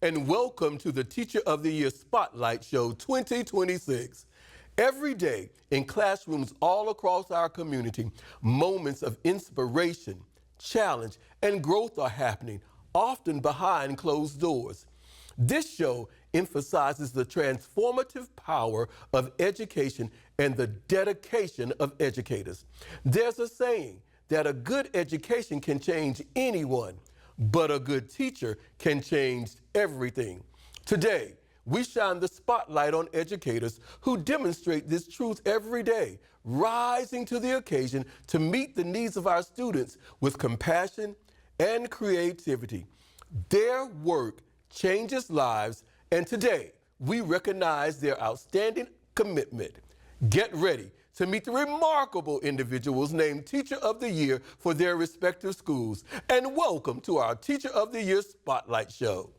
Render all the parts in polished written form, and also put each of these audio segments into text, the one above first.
and welcome to the Teacher of the Year Spotlight Show 2026. Every day in classrooms all across our community, moments of inspiration, challenge, and growth are happening, often behind closed doors. This show emphasizes the transformative power of education and the dedication of educators. There's a saying that a good education can change anyone, but a good teacher can change everything. Today, we shine the spotlight on educators who demonstrate this truth every day, rising to the occasion to meet the needs of our students with compassion and creativity. Their work changes lives, and today we recognize their outstanding commitment. Get ready to meet the remarkable individuals named Teacher of the Year for their respective schools. And welcome to our Teacher of the Year Spotlight Show.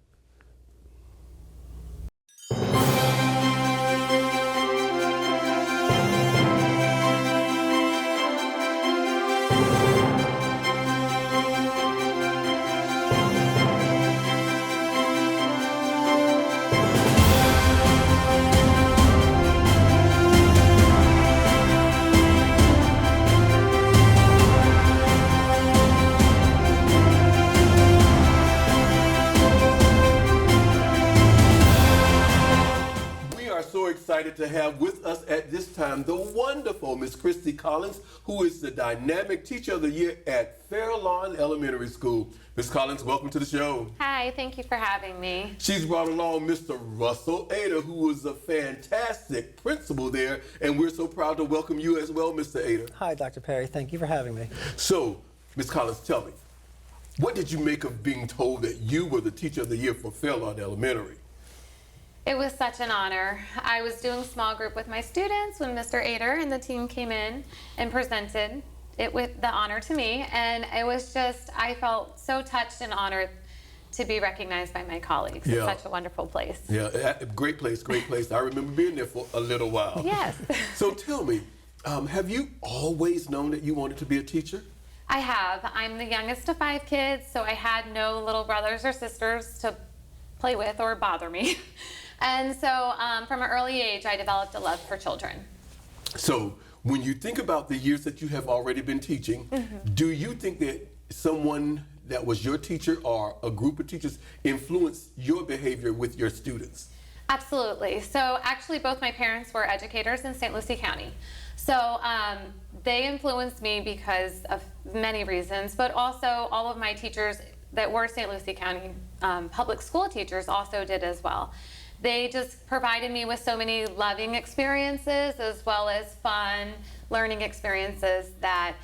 Excited to have with us at this time the wonderful Miss Christy Collins, who is the dynamic Teacher of the Year at Fairlawn Elementary School. Miss Collins, welcome to the show. Hi, thank you for having me. She's brought along Mr. Russell Ader, who is a fantastic principal there, and we're so proud to welcome you as well, Mr. Ader. Hi, Dr. Perry. Thank you for having me. So, Miss Collins, tell me, what did you make of being told that you were the Teacher of the Year for Fairlawn Elementary? It was such an honor. I was doing small group with my students when Mr. Ader and the team came in and presented it with the honor to me. And it was just, I felt so touched and honored to be recognized by my colleagues. Yeah. It's such a wonderful place. Yeah, great place, great place. I remember being there for a little while. Yes. So tell me, have you always known that you wanted to be a teacher? I have. I'm the youngest of 5 kids, so I had no little brothers or sisters to play with or bother me. And so from an early age, I developed a love for children. So when you think about the years that you have already been teaching, do you think that someone that was your teacher or a group of teachers influenced your behavior with your students? Absolutely. So actually both my parents were educators in St. Lucie County. So they influenced me because of many reasons, but also all of my teachers that were St. Lucie County public school teachers also did as well. They just provided me with so many loving experiences as well as fun learning experiences that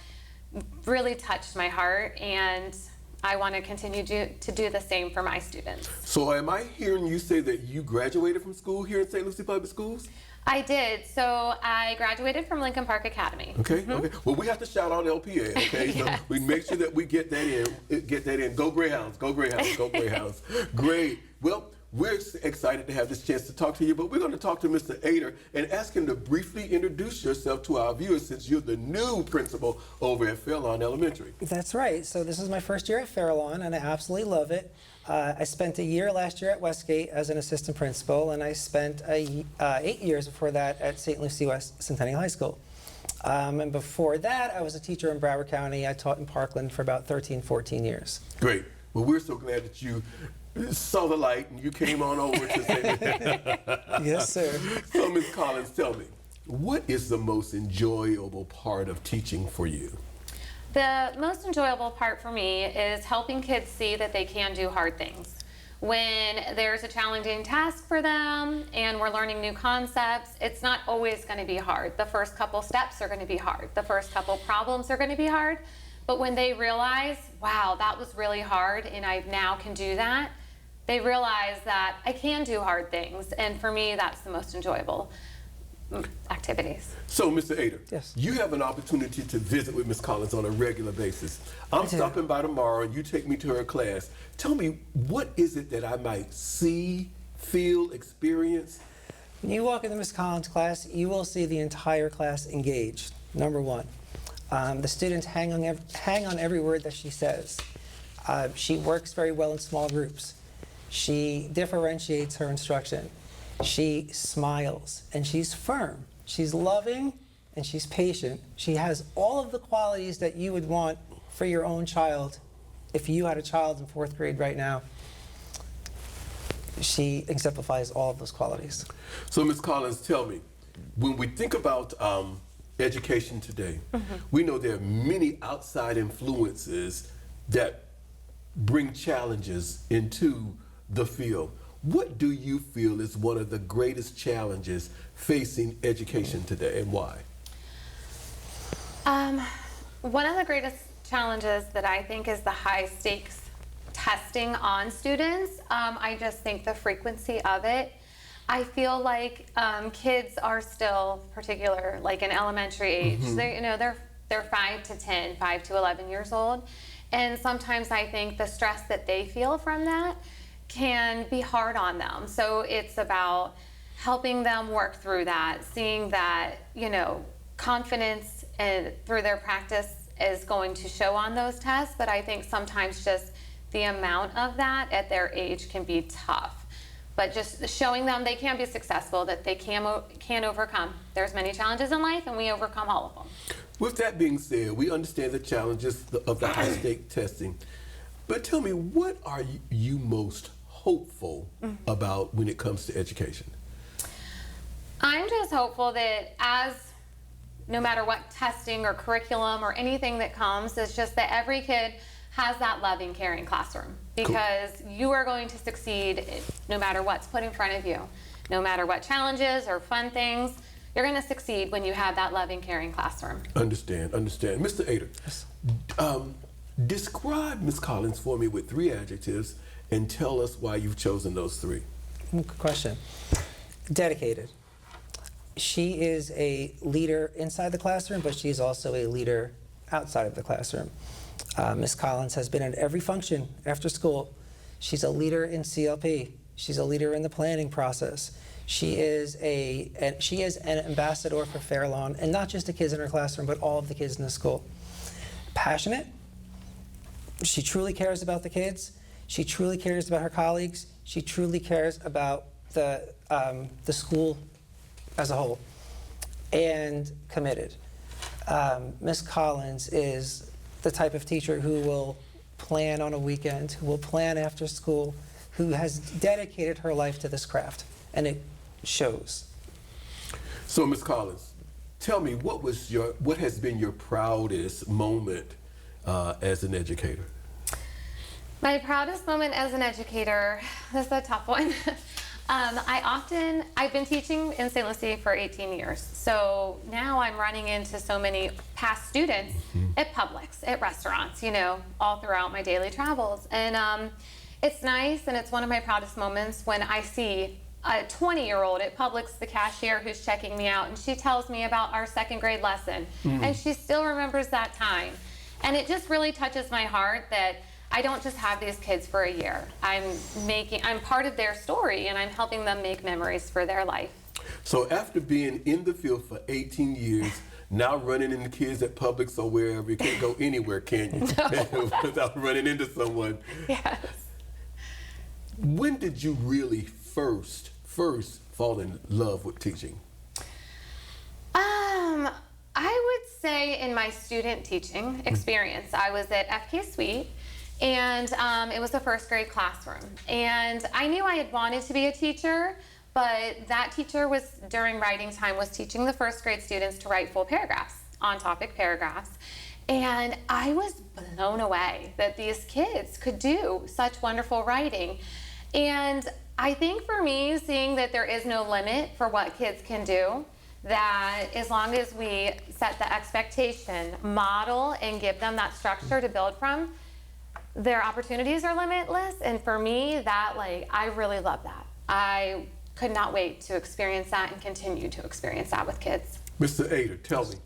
really touched my heart, and I want to continue to do the same for my students. So am I hearing you say that you graduated from school here at St. Lucie Public Schools? I did. So I graduated from Lincoln Park Academy. Okay, okay. Well, we have to shout out LPA, okay? So Yes. we make sure that we get that in. Go Greyhounds, go Greyhounds, go Greyhounds. Great. Well, we're excited to have this chance to talk to you, but we're going to talk to Mr. Ader and ask him to briefly introduce yourself to our viewers since you're the new principal over at Fairlawn Elementary. That's right. So this is my first year at Fairlawn, and I absolutely love it. I spent a year last year at Westgate as an assistant principal, and I spent 8 years before that at St. Lucie West Centennial High School. And before that, I was a teacher in Broward County. I taught in Parkland for about 13, 14 years. Great. Well, we're so glad that you saw the light and you came on over to say that. Yes, sir. So, Ms. Collins, tell me, what is the most enjoyable part of teaching for you? The most enjoyable part for me is helping kids see that they can do hard things. When there's a challenging task for them and we're learning new concepts, it's not always going to be hard. The first couple steps are going to be hard. The first couple problems are going to be hard. But when they realize, wow, that was really hard and I now can do that, they realize that I can do hard things. And for me, that's the most enjoyable activities. So, Mr. Ader, yes, you have an opportunity to visit with Ms. Collins on a regular basis. I'm stopping by tomorrow and you take me to her class. Tell me, what is it that I might see, feel, experience? When you walk into Ms. Collins' class, you will see the entire class engaged, number one. The students hang on every word that she says. She works very well in small groups. She differentiates her instruction. She smiles, and she's firm. She's loving, and she's patient. She has all of the qualities that you would want for your own child. If you had a child in 4th grade right now, she exemplifies all of those qualities. So, Ms. Collins, tell me, when we think about education today, we know there are many outside influences that bring challenges into the field. What do you feel is one of the greatest challenges facing education today, and why? One of the greatest challenges that I think is the high stakes testing on students. I just think the frequency of it. I feel like kids are still particular, like in elementary age. They're 5 to 10, 5 to 11 years old, and sometimes I think the stress that they feel from that can be hard on them. So it's about helping them work through that, seeing that confidence and through their practice is going to show on those tests. But I think sometimes just the amount of that at their age can be tough. But just showing them they can be successful, that they can overcome. There's many challenges in life, and we overcome all of them. With that being said, we understand the challenges of the high stake testing. But tell me, what are you most hopeful about when it comes to education? I'm just hopeful that no matter what testing or curriculum or anything that comes, it's just that every kid has that loving, caring classroom, because you are going to succeed no matter what's put in front of you. No matter what challenges or fun things, you're going to succeed when you have that loving, caring classroom. Understand. Mr. Ader, describe Ms. Collins for me with 3 adjectives and tell us why you've chosen those 3. Good question. Dedicated. She is a leader inside the classroom, but she's also a leader outside of the classroom. Ms. Collins has been at every function after school. She's a leader in CLP. She's a leader in the planning process. She is an ambassador for Fair Lawn, and not just the kids in her classroom, but all of the kids in the school. Passionate. She truly cares about the kids. She truly cares about her colleagues. She truly cares about the school as a whole, and committed. Ms. Collins is the type of teacher who will plan on a weekend, who will plan after school, who has dedicated her life to this craft, and it shows. So, Ms. Collins, tell me, what has been your proudest moment as an educator? My proudest moment as an educator, this is a tough one. I've been teaching in St. Lucie for 18 years. So now I'm running into so many past students at Publix, at restaurants, all throughout my daily travels. And it's nice, and it's one of my proudest moments when I see a 20-year-old at Publix, the cashier, who's checking me out, and she tells me about our 2nd grade lesson. And she still remembers that time. And it just really touches my heart that I don't just have these kids for a year. I'm part of their story, and I'm helping them make memories for their life. So after being in the field for 18 years, now running into kids at Publix or wherever, you can't go anywhere, can you? No. Without running into someone. Yes. When did you really first fall in love with teaching? I would say in my student teaching experience, I was at FK Suite, and it was a 1st grade classroom. And I knew I had wanted to be a teacher, but that teacher during writing time, was teaching the 1st grade students to write full paragraphs, on-topic paragraphs. And I was blown away that these kids could do such wonderful writing. And I think for me, seeing that there is no limit for what kids can do, that as long as we set the expectation, model, and give them that structure to build from, their opportunities are limitless. And for me, I really love that. I could not wait to experience that and continue to experience that with kids. Mr. Ader, tell me,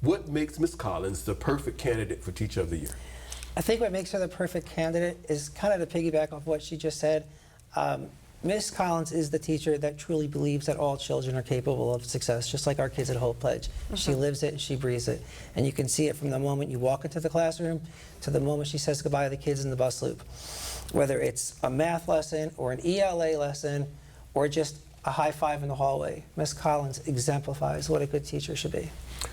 what makes Ms. Collins the perfect candidate for Teacher of the Year? I think what makes her the perfect candidate is kind of to piggyback off what she just said. Ms. Collins is the teacher that truly believes that all children are capable of success, just like our kids at Hope Pledge. She lives it and she breathes it. And you can see it from the moment you walk into the classroom to the moment she says goodbye to the kids in the bus loop. Whether it's a math lesson or an ELA lesson or just a high five in the hallway, Ms. Collins exemplifies what a good teacher should be.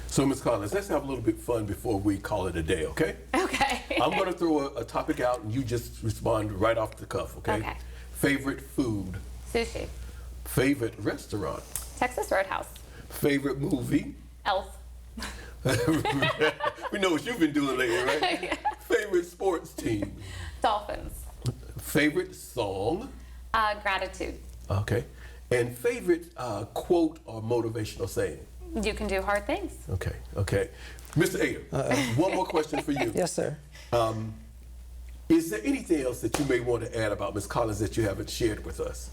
So, Ms. Collins, let's have a little bit fun before we call it a day, okay? Okay. I'm going to throw a topic out and you just respond right off the cuff, okay? Okay. Favorite food? Sushi. Favorite restaurant? Texas Roadhouse. Favorite movie? Elf. We know what you've been doing lately, right? Favorite sports team? Dolphins. Favorite song? Gratitude. Okay. And favorite quote or motivational saying? You can do hard things. Okay, okay. Mr. Ayer, one more question for you. Yes, sir. Is there anything else that you may want to add about Ms. Collins that you haven't shared with us?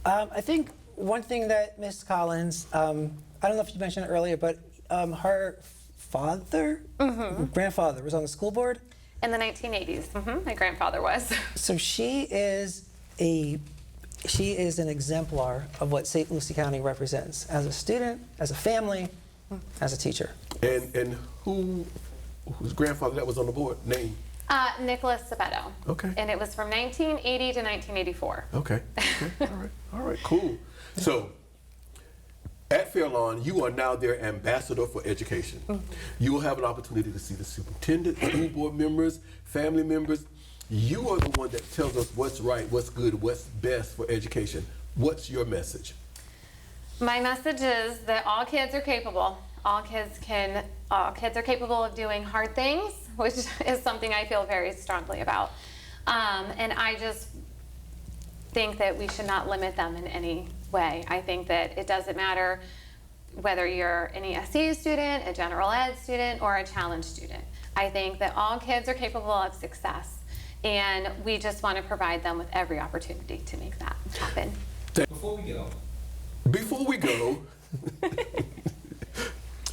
I think one thing that Ms. Collins, I don't know if you mentioned it earlier, but her father, grandfather, was on the school board. In the 1980s, my grandfather was. So she is an exemplar of what St. Lucie County represents as a student, as a family, as a teacher. And whose grandfather that was on the board? Name? Nicholas Sabeto. Okay. And it was from 1980 to 1984. Okay. Okay. All right. Cool. So, at Fairlawn, you are now their ambassador for education. You will have an opportunity to see the superintendent, school board members, family members. You are the one that tells us what's right, what's good, what's best for education. What's your message? My message is that all kids are capable. All kids are capable of doing hard things, which is something I feel very strongly about. And I just think that we should not limit them in any way. I think that it doesn't matter whether you're an ESE student, a general ed student, or a challenge student. I think that all kids are capable of success, and we just want to provide them with every opportunity to make that happen. Before we go,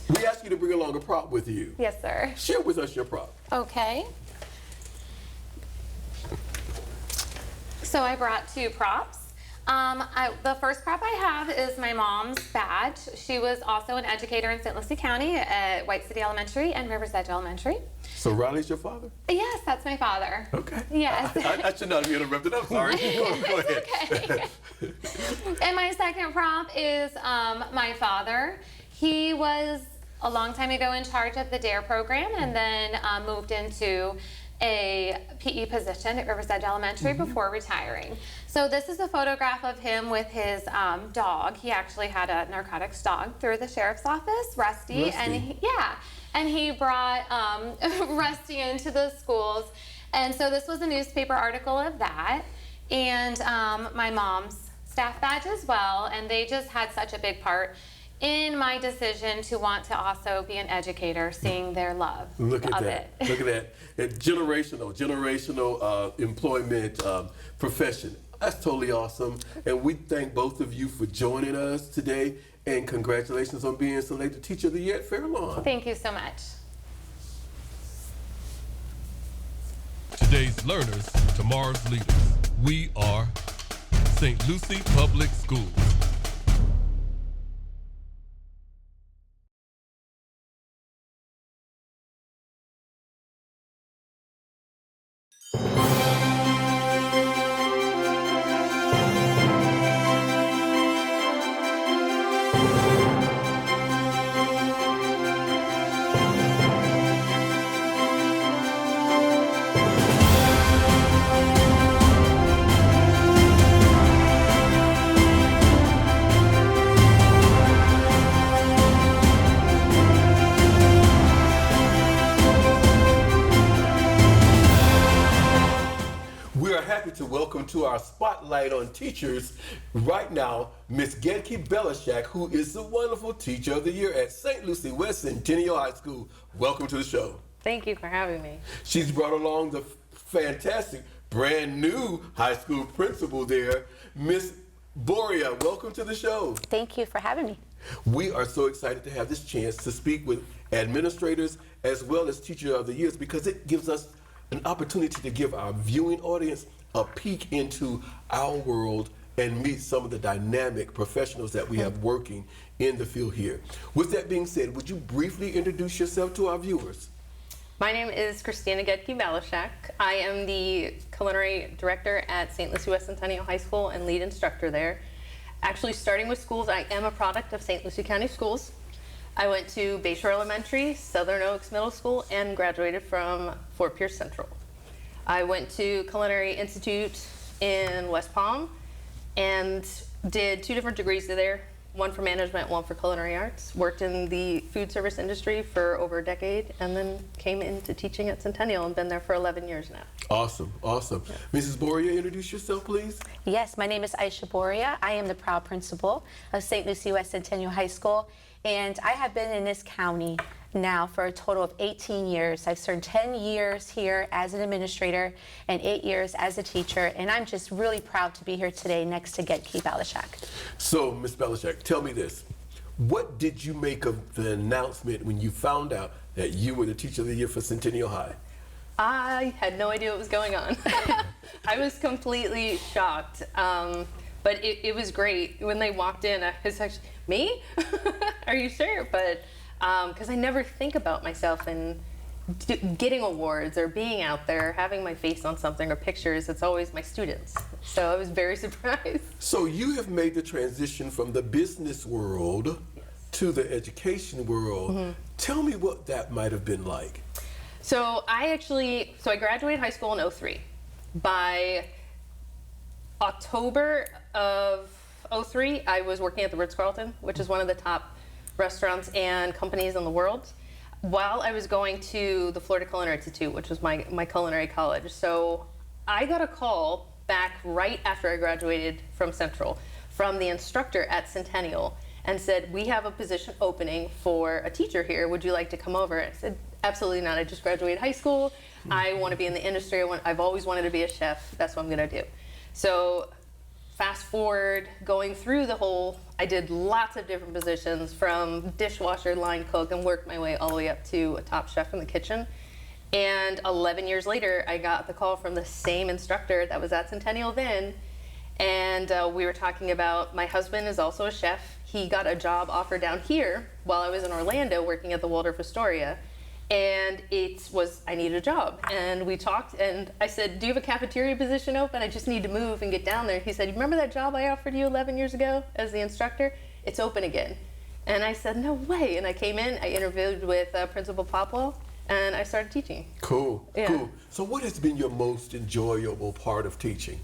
we ask you to bring along a prop with you. Yes, sir. Share with us your prop. Okay. So I brought two props. The first prop I have is my mom's badge. She was also an educator in St. Lucie County at White City Elementary and Rivers Edge Elementary. So Riley's your father? Yes, that's my father. Okay. Yes. I should not have interrupted. I'm sorry. Go ahead. Okay. And my second prop is my father. He was a long time ago in charge of the DARE program and then moved into a PE position at Rivers Edge Elementary before retiring. So this is a photograph of him with his dog. He actually had a narcotics dog through the sheriff's office, Rusty. And he brought Rusty into the schools. And so this was a newspaper article of that. And my mom's staff badge as well. And they just had such a big part in my decision to want to also be an educator, seeing their love Look at of that. it. Look at that. Generational employment profession. That's totally awesome. And we thank both of you for joining us today. And congratulations on being selected Teacher of the Year at Fairlawn. Thank you so much. Today's learners, tomorrow's leaders. We are St. Lucie Public Schools. To welcome to our spotlight on teachers right now, Miss Genki Belishak, who is the wonderful Teacher of the Year at St. Lucie West Centennial High School. Welcome to the show. Thank you for having me. She's brought along the fantastic, brand new high school principal there, Miss Boria. Welcome to the show. Thank you for having me. We are so excited to have this chance to speak with administrators as well as Teacher of the Years because it gives us an opportunity to give our viewing audience a peek into our world and meet some of the dynamic professionals that we have working in the field here. With that being said, would you briefly introduce yourself to our viewers? My name is Christina Gedke-Balashak. I am the culinary director at St. Lucie West Centennial High School and lead instructor there. Actually, starting with schools, I am a product of St. Lucie County Schools. I went to Bayshore Elementary, Southern Oaks Middle School, and graduated from Fort Pierce Central. I went to Culinary Institute in West Palm and did 2 different degrees there, one for management, one for culinary arts. Worked in the food service industry for over a decade, and then came into teaching at Centennial and been there for 11 years now. Awesome, awesome. Mrs. Boria, introduce yourself, please. Yes, my name is Aisha Boria. I am the proud principal of St. Lucie West Centennial High School, and I have been in this county now for a total of 18 years. I've served 10 years here as an administrator and 8 years as a teacher, and I'm just really proud to be here today next to Gedke-Balashak. So, Ms. Balashak, tell me this. What did you make of the announcement when you found out that you were the Teacher of the Year for Centennial High? I had no idea what was going on. I was completely shocked, but it was great. When they walked in, I was actually, me? Are you sure? But because I never think about myself in getting awards or being out there, having my face on something or pictures. It's always my students. So I was very surprised. So you have made the transition from the business world to the education world. Tell me what that might have been like. So I graduated high school in 03. By October of 03, I was working at the Ritz-Carlton, which is one of the top restaurants and companies in the world, while I was going to the Florida Culinary Institute, which was my culinary college. So I got a call back right after I graduated from Central from the instructor at Centennial and said, we have a position opening for a teacher here. Would you like to come over? I said, absolutely not. I just graduated high school. I want to be in the industry. I've always wanted to be a chef. That's what I'm going to do. So fast forward, going through the whole, I did lots of different positions from dishwasher, line cook, and worked my way all the way up to a top chef in the kitchen. And 11 years later, I got the call from the same instructor that was at Centennial then. And we were talking about, my husband is also a chef. He got a job offer down here while I was in Orlando working at the Waldorf Astoria. And I needed a job. And we talked, and I said, do you have a cafeteria position open? I just need to move and get down there. He said, you remember that job I offered you 11 years ago as the instructor? It's open again. And I said, no way. And I came in, I interviewed with Principal Popwell, and I started teaching. Cool, Yeah. cool. So what has been your most enjoyable part of teaching?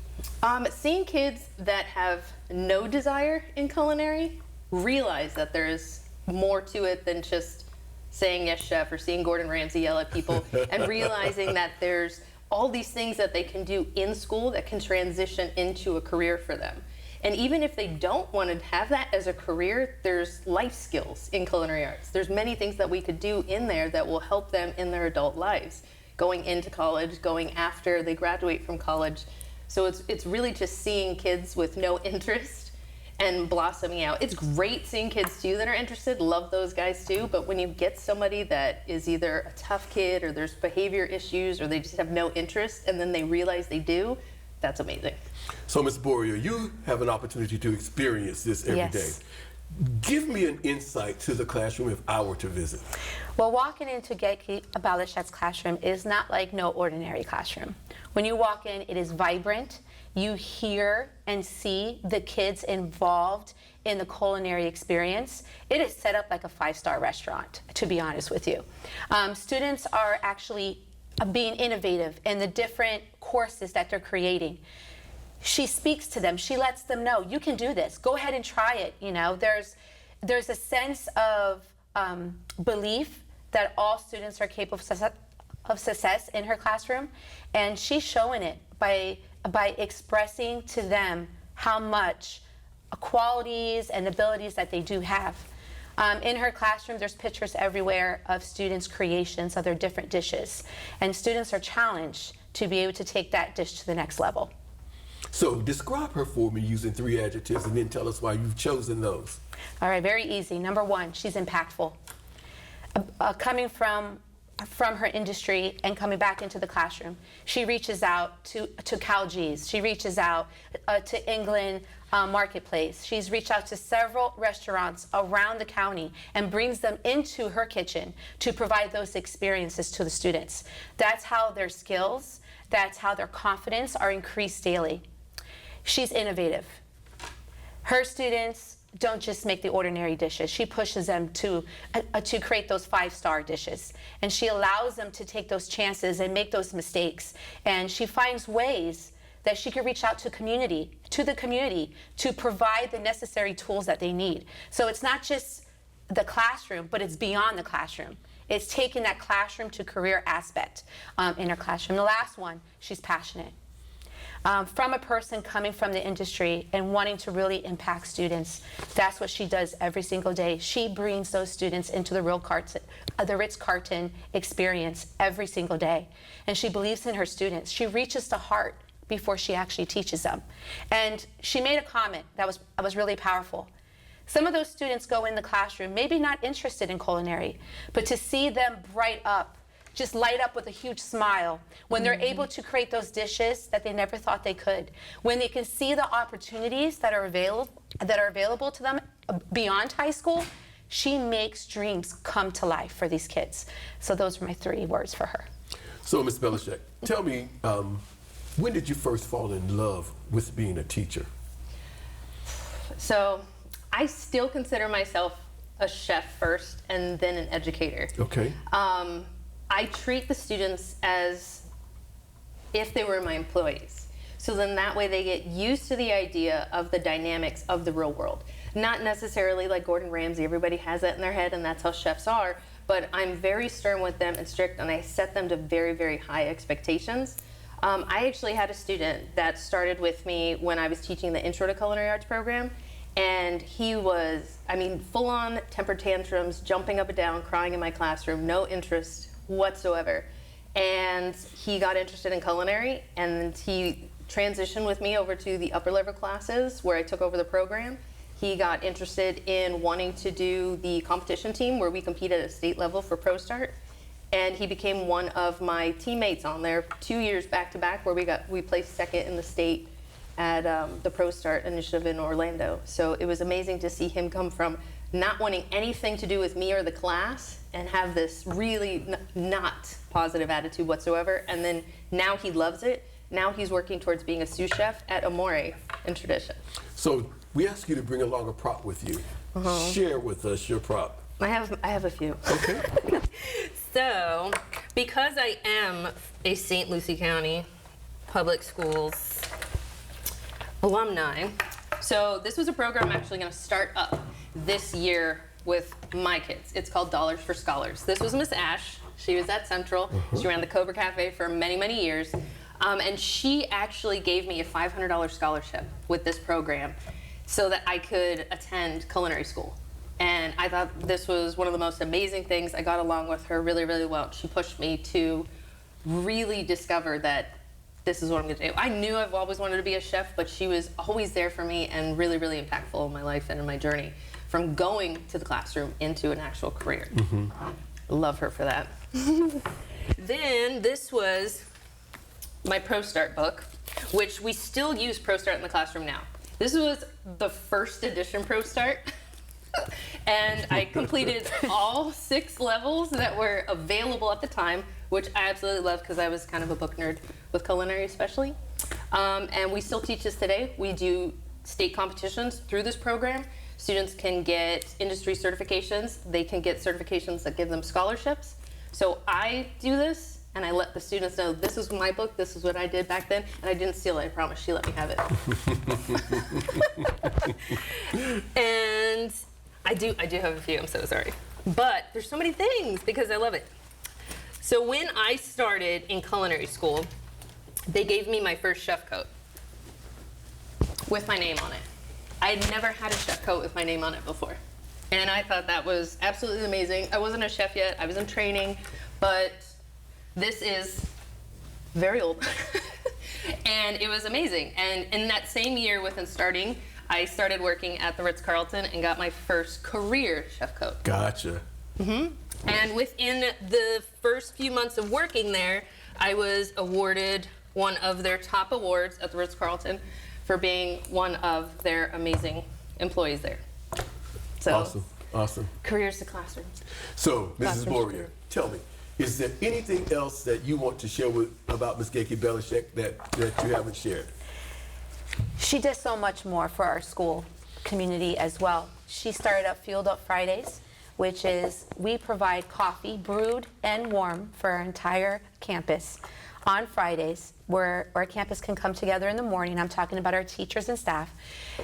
Seeing kids that have no desire in culinary realize that there's more to it than just saying yes chef or seeing Gordon Ramsay yell at people and realizing that there's all these things that they can do in school that can transition into a career for them. And even if they don't want to have that as a career, there's life skills in culinary arts. There's many things that we could do in there that will help them in their adult lives, going into college, going after they graduate from college. So it's really just seeing kids with no interest and blossoming out. It's great seeing kids too that are interested, love those guys too, but when you get somebody that is either a tough kid or there's behavior issues or they just have no interest and then they realize they do, that's amazing. So, Ms. Boria, you have an opportunity to experience this every day. Yes. Give me an insight to the classroom if I were to visit. Well, walking into Gedke-Balashak's classroom is not like no ordinary classroom. When you walk in, it is vibrant. You hear and see the kids involved in the culinary experience. It is set up like a 5-star restaurant, to be honest with you. Students are actually being innovative in the different courses that they're creating. She speaks to them. She lets them know, you can do this. Go ahead and try it. You know, there's a sense of belief that all students are capable of success in her classroom, and she's showing it by expressing to them how much qualities and abilities that they do have. In her classroom, there's pictures everywhere of students' creations of their different dishes, and students are challenged to be able to take that dish to the next level. So describe her for me using 3 adjectives and then tell us why you've chosen those. All right, very easy. Number 1, she's impactful. Coming from from her industry and coming back into the classroom. She reaches out to Calgees. She reaches out to England Marketplace. She's reached out to several restaurants around the county and brings them into her kitchen to provide those experiences to the students. That's how their skills, that's how their confidence are increased daily. She's innovative. Her students don't just make the ordinary dishes. She pushes them to create those 5-star dishes. And she allows them to take those chances and make those mistakes. And she finds ways that she can reach out to the community to provide the necessary tools that they need. So it's not just the classroom, but it's beyond the classroom. It's taking that classroom to career aspect in her classroom. The last one, she's passionate. From a person coming from the industry and wanting to really impact students, that's what she does every single day. She brings those students into the Ritz-Carlton experience every single day. And she believes in her students. She reaches the heart before she actually teaches them. And she made a comment that was really powerful. Some of those students go in the classroom, maybe not interested in culinary, but to see them bright up, just light up with a huge smile when they're able to create those dishes that they never thought they could, when they can see the opportunities that are available to them beyond high school. She makes dreams come to life for these kids. So those were my 3 words for her. So, Ms. Belichick, tell me, when did you first fall in love with being a teacher? So I still consider myself a chef first and then an educator. Okay. I treat the students as if they were my employees. So then that way they get used to the idea of the dynamics of the real world. Not necessarily like Gordon Ramsay, everybody has that in their head and that's how chefs are, but I'm very stern with them and strict, and I set them to very, very high expectations. I actually had a student that started with me when I was teaching the Intro to Culinary Arts program, and he was, full on temper tantrums, jumping up and down, crying in my classroom, no interest whatsoever. And he got interested in culinary, and he transitioned with me over to the upper level classes where I took over the program. He got interested in wanting to do the competition team where we compete at a state level for Pro Start. And he became one of my teammates on there 2 years back to back, where we placed second in the state at the Pro Start initiative in Orlando. So it was amazing to see him come from not wanting anything to do with me or the class and have this really not positive attitude whatsoever. And then now he loves it. Now he's working towards being a sous chef at Amore in Tradition. So we ask you to bring along a prop with you. Share with us your prop. I have a few. Okay. So, because I am a St. Lucie County Public Schools alumni, so this was a program I'm actually going to start up this year with my kids. It's called Dollars for Scholars. This was Miss Ash. She was at Central. She ran the Cobra Cafe for many, many years. And she actually gave me a $500 scholarship with this program so that I could attend culinary school. And I thought this was one of the most amazing things. I got along with her really, really well. She pushed me to really discover that this is what I'm going to do. I knew I've always wanted to be a chef, but she was always there for me and really, really impactful in my life and in my journey from going to the classroom into an actual career. Love her for that. Then this was my Pro Start book, which we still use Pro Start in the classroom now. This was the first edition Pro Start. And I completed all 6 levels that were available at the time, which I absolutely love because I was kind of a book nerd with culinary especially. And we still teach this today. We do state competitions through this program. Students can get industry certifications. They can get certifications that give them scholarships. So I do this, and I let the students know this is my book, this is what I did back then, and I didn't steal it, I promise. She let me have it. And I do have a few, I'm so sorry. But there's so many things because I love it. So when I started in culinary school, they gave me my first chef coat with my name on it. I had never had a chef coat with my name on it before. And I thought that was absolutely amazing. I wasn't a chef yet, I was in training, but this is very old. And it was amazing. And in that same year within starting, I started working at the Ritz-Carlton and got my first career chef coat. Gotcha. And within the first few months of working there, I was awarded one of their top awards at the Ritz-Carlton for being one of their amazing employees there. So, Awesome, awesome. careers to classroom. So, Mrs. Classroom Moria, career. tell me, is there anything else that you want to share about Ms. Gayke Belishek that you haven't shared? She does so much more for our school community as well. She started up Fueled Up Fridays, which is we provide coffee brewed and warm for our entire campus on Fridays, where our campus can come together in the morning. I'm talking about our teachers and staff.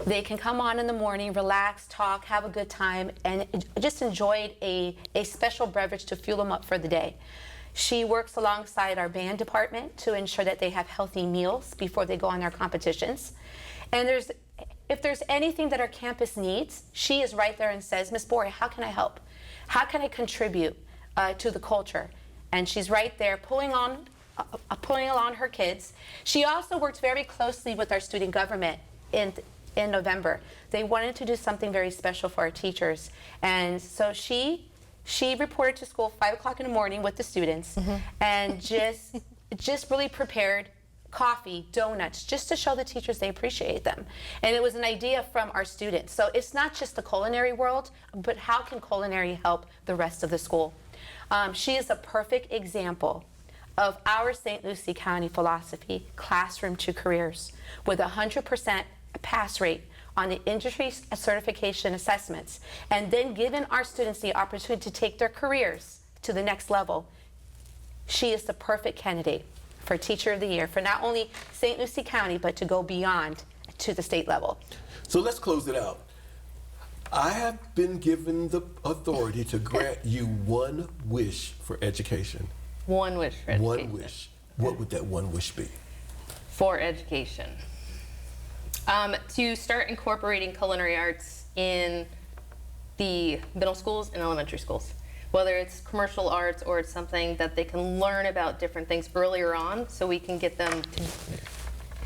They can come on in the morning, relax, talk, have a good time, and just enjoy a special beverage to fuel them up for the day. She works alongside our band department to ensure that they have healthy meals before they go on their competitions. And if there's anything that our campus needs, she is right there and says, Ms. Boria, how can I help? How can I contribute to the culture? And she's right there pulling along her kids. She also worked very closely with our student government in November. They wanted to do something very special for our teachers. And so she reported to school 5 o'clock in the morning with the students and just really prepared coffee, donuts, just to show the teachers they appreciate them. And it was an idea from our students. So it's not just the culinary world, but how can culinary help the rest of the school? She is a perfect example of our St. Lucie County philosophy, classroom to careers, with 100% pass rate on the industry certification assessments, and then giving our students the opportunity to take their careers to the next level. She is the perfect candidate for Teacher of the Year for not only St. Lucie County, but to go beyond to the state level. So let's close it out. I have been given the authority to grant you one wish for education. One wish for education. One wish. What would that one wish be? For education. To start incorporating culinary arts in the middle schools and elementary schools. Whether it's commercial arts or it's something that they can learn about different things earlier on, so we can get them to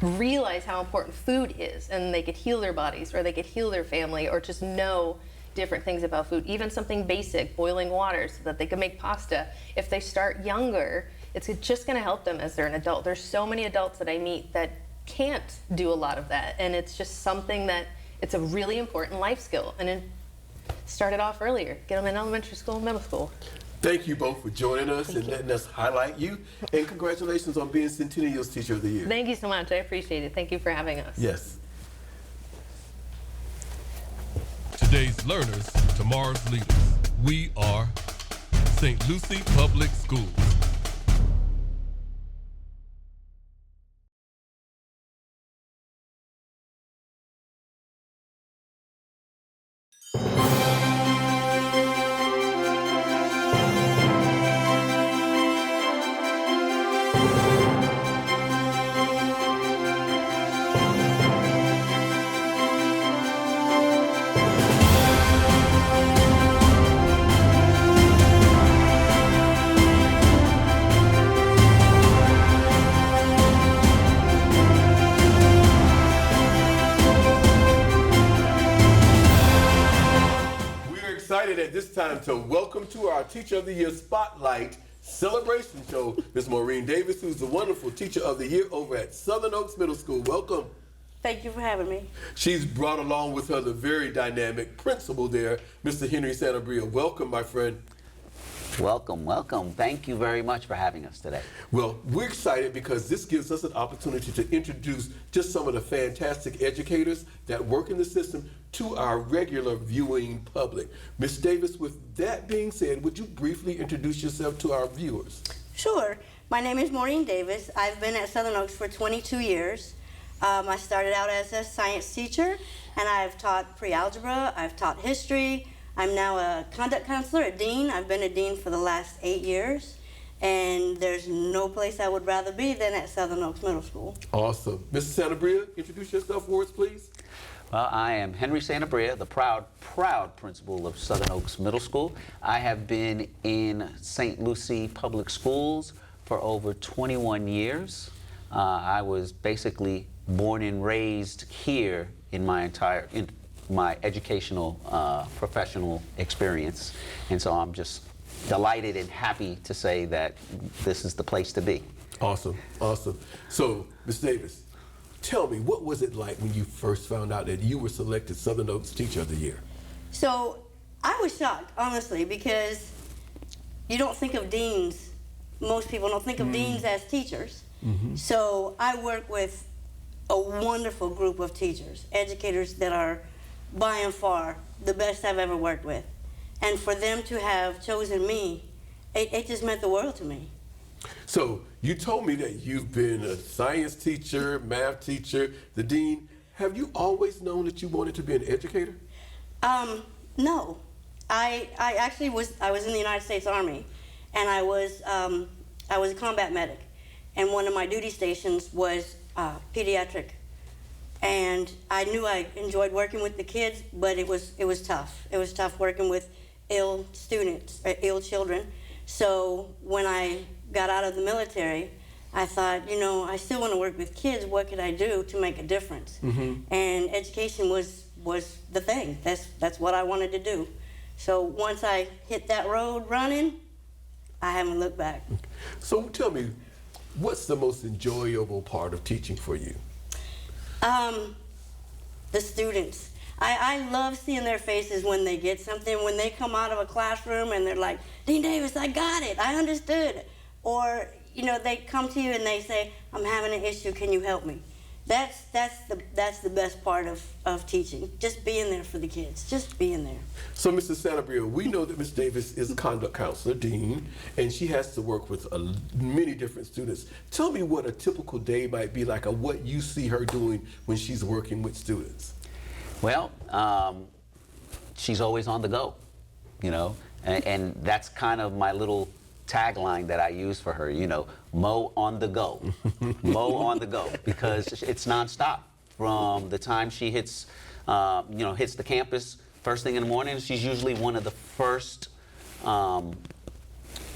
realize how important food is, and they could heal their bodies, or they could heal their family, or just know different things about food. Even something basic, boiling water, so that they can make pasta. If they start younger, it's just going to help them as they're an adult. There's so many adults that I meet that can't do a lot of that, and it's just something that it's a really important life skill. And it started off earlier. Get them in elementary school, middle school. Thank you both for joining us and letting us highlight you. And congratulations on being Centennial's Teacher of the Year. Thank you so much. I appreciate it. Thank you for having us. Yes. Today's learners, tomorrow's leaders. We are St. Lucie Public Schools. At this time to welcome to our Teacher of the Year Spotlight Celebration Show, Ms. Maureen Davis, who's the wonderful Teacher of the Year over at Southern Oaks Middle School. Welcome. Thank you for having me. She's brought along with her the very dynamic principal there, Mr. Henry Santabria. Welcome, my friend. Welcome, welcome. Thank you very much for having us today. Well, we're excited because this gives us an opportunity to introduce just some of the fantastic educators that work in the system to our regular viewing public. Ms. Davis, with that being said, would you briefly introduce yourself to our viewers? Sure. My name is Maureen Davis. I've been at Southern Oaks for 22 years. I started out as a science teacher, and I've taught pre-algebra, I've taught history. I'm now a conduct counselor, a dean. I've been a dean for the last 8 years, and there's no place I would rather be than at Southern Oaks Middle School. Awesome. Mr. Santabria, introduce yourself for us, please. Well, I am Henry Santabria, the proud principal of Southern Oaks Middle School. I have been in St. Lucie Public Schools for over 21 years. I was basically born and raised here in my educational professional experience, and so I'm just delighted and happy to say that this is the place to be. Awesome, awesome. So, Ms. Davis, tell me, what was it like when you first found out that you were selected Southern Oaks Teacher of the Year? So I was shocked, honestly, because you don't think of deans, most people don't think of deans as teachers. So I work with a wonderful group of teachers, educators that are by and far the best I've ever worked with. And for them to have chosen me, it just meant the world to me. So you told me that you've been a science teacher, math teacher, the dean. Have you always known that you wanted to be an educator? No. I actually was in the United States Army, and I was a combat medic, and one of my duty stations was pediatric. And I knew I enjoyed working with the kids, but it was tough. It was tough working with ill students, ill children. So when I got out of the military, I thought, I still want to work with kids. What could I do to make a difference? And education was the thing. That's what I wanted to do. So once I hit that road running, I haven't looked back. So tell me, what's the most enjoyable part of teaching for you? The students. I love seeing their faces when they get something, when they come out of a classroom and they're like, Dean Davis, I got it, I understood. Or, they come to you and they say, I'm having an issue, can you help me? That's the best part of teaching, just being there for the kids, just being there. So, Mrs. Sanabria, we know that Ms. Davis is a conduct counselor, dean, and she has to work with many different students. Tell me what a typical day might be like, or what you see her doing when she's working with students. Well, she's always on the go, and that's kind of my little tagline that I use for her, Mo on the go, Mo on the go, because it's nonstop from the time she hits the campus first thing in the morning. She's usually one of the first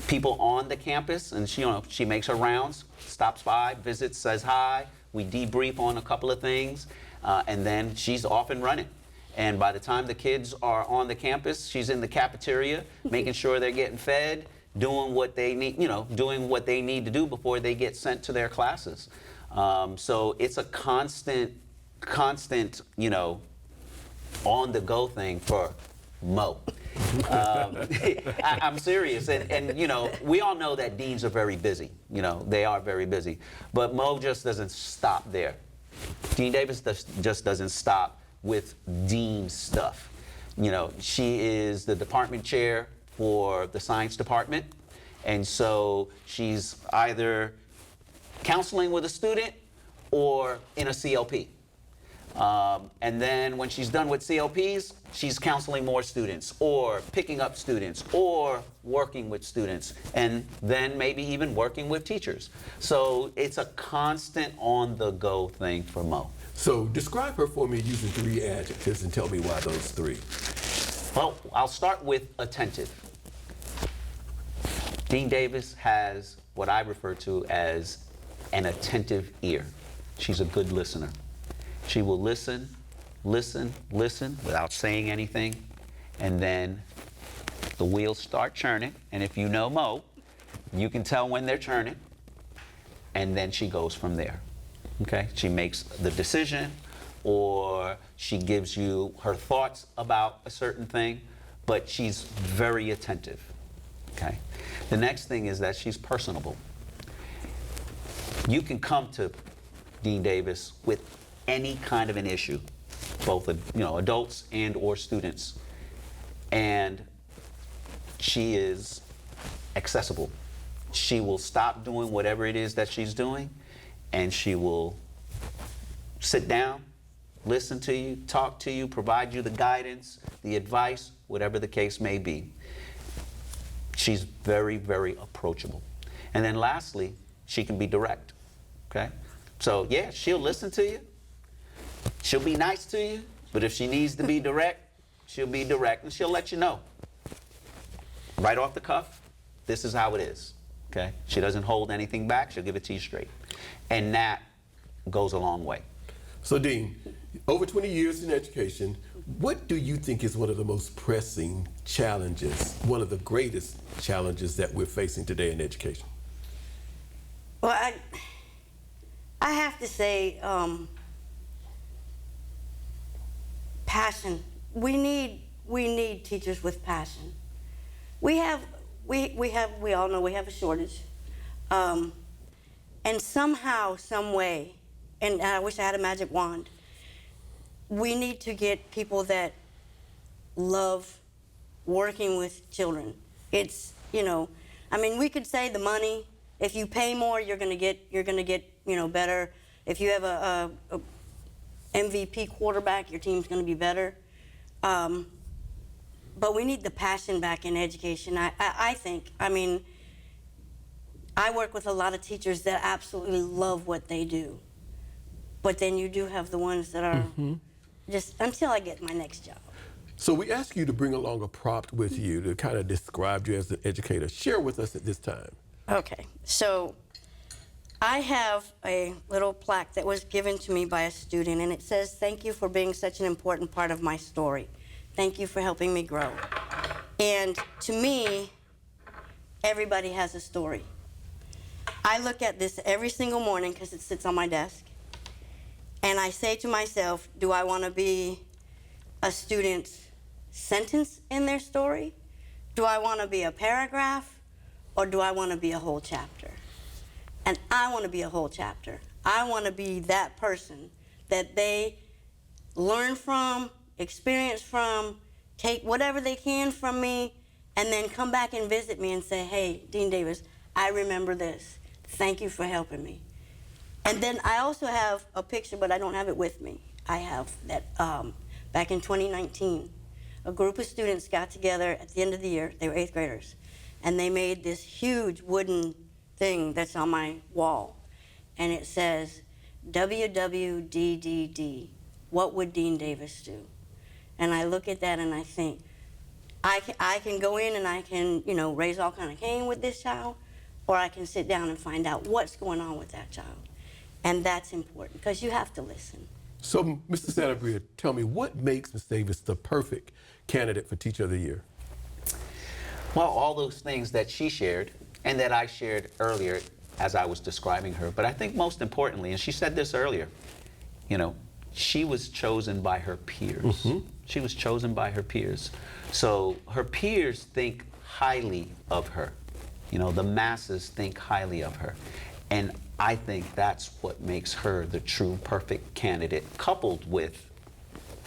people on the campus, and she makes her rounds, stops by, visits, says hi. We debrief on a couple of things, and then she's off and running. And by the time the kids are on the campus, she's in the cafeteria, making sure they're getting fed, doing what they need, doing what they need to do before they get sent to their classes. So it's a constant, on the go thing for Mo. I'm serious, and we all know that deans are very busy. They are very busy, but Mo just doesn't stop there. Dean Davis just doesn't stop with dean stuff. She is the department chair for the science department, and so she's either counseling with a student or in a CLP. And then when she's done with CLPs, she's counseling more students or picking up students or working with students, and then maybe even working with teachers. So it's a constant on-the-go thing for Mo. So describe her for me using 3 adjectives and tell me why those 3. Well, I'll start with attentive. Dean Davis has what I refer to as an attentive ear. She's a good listener. She will listen without saying anything, and then the wheels start churning. And if you know Mo, you can tell when they're churning, and then she goes from there. Okay? She makes the decision, or she gives you her thoughts about a certain thing, but she's very attentive. Okay? The next thing is that she's personable. You can come to Dean Davis with any kind of an issue, both adults and or students, and she is accessible. She will stop doing whatever it is that she's doing, and she will sit down, listen to you, talk to you, provide you the guidance, the advice, whatever the case may be. She's very, very approachable. And then lastly, she can be direct, okay? So yeah, she'll listen to you. She'll be nice to you, but if she needs to be direct, she'll be direct, and she'll let you know. Right off the cuff, this is how it is, okay? She doesn't hold anything back, she'll give it to you straight. And that goes a long way. So Dean, over 20 years in education, What do you think is one of the most pressing challenges, one of the greatest challenges that we're facing today in education? Well, I have to say, passion. We need teachers with passion. We all know we have a shortage, and somehow, some way, and I wish I had a magic wand. We need to get people that love working with children. It's, you know, I mean, we could say the money. If you pay more, you're gonna get, you know, better. If you have a MVP quarterback, your team's gonna be better. But we need the passion back in education. I think. I mean, I work with a lot of teachers that absolutely love what they do. But then you do have the ones that are just until I get my next job. So we ask you to bring along a prompt with you to kind of describe you as an educator. Share with us at this time. Okay, so I have a little plaque that was given to me by a student, and it says, "Thank you for being such an important part of my story. Thank you for helping me grow." And to me, everybody has a story. I look at this every single morning because it sits on my desk, and I say to myself, do I want to be a student's sentence in their story? Do I want to be a paragraph? Or do I want to be a whole chapter? And I want to be a whole chapter. I want to be that person that they learn from, experience from, take whatever they can from me, and then come back and visit me and say, "Hey, Dean Davis, I remember this. Thank you for helping me." And then I also have a picture, but I don't have it with me. I have that back in 2019, a group of students got together at the end of the year. They were 8th graders. And they made this huge wooden thing that's on my wall. And it says, WWDDD, what would Dean Davis do? And I look at that and I think, I can go in and I can, you know, raise all kind of cane with this child, or I can sit down and find out what's going on with that child. And that's important, because you have to listen. So, Mr. Sanabria, tell me, what makes Ms. Davis the perfect candidate for Teacher of the Year? Well, all those things that she shared and that I shared earlier as I was describing her. But I think most importantly, and she said this earlier, you know, she was chosen by her peers. She was chosen by her peers. So her peers think highly of her. You know, the masses think highly of her. And I think that's what makes her the true perfect candidate, coupled with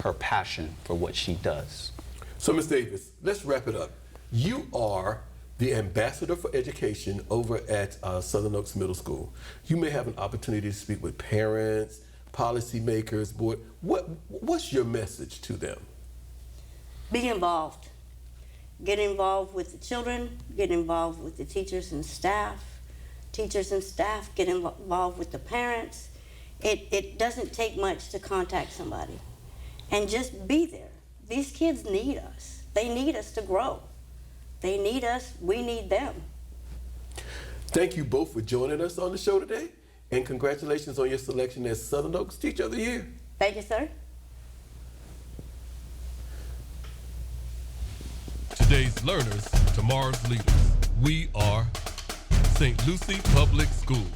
her passion for what she does. So, Ms. Davis, let's wrap it up. You are the ambassador for education over at Southern Oaks Middle School. You may have an opportunity to speak with parents, policymakers, board. What's your message to them? Be involved. Get involved with the children, get involved with the teachers and staff. Teachers and staff get involved with the parents. It doesn't take much to contact somebody. And just be there. These kids need us. They need us to grow. They need us, we need them. Thank you both for joining us on the show today, and congratulations on your selection as Southern Oaks Teacher of the Year. Thank you, sir. Today's learners, tomorrow's leaders. We are St. Lucie Public Schools.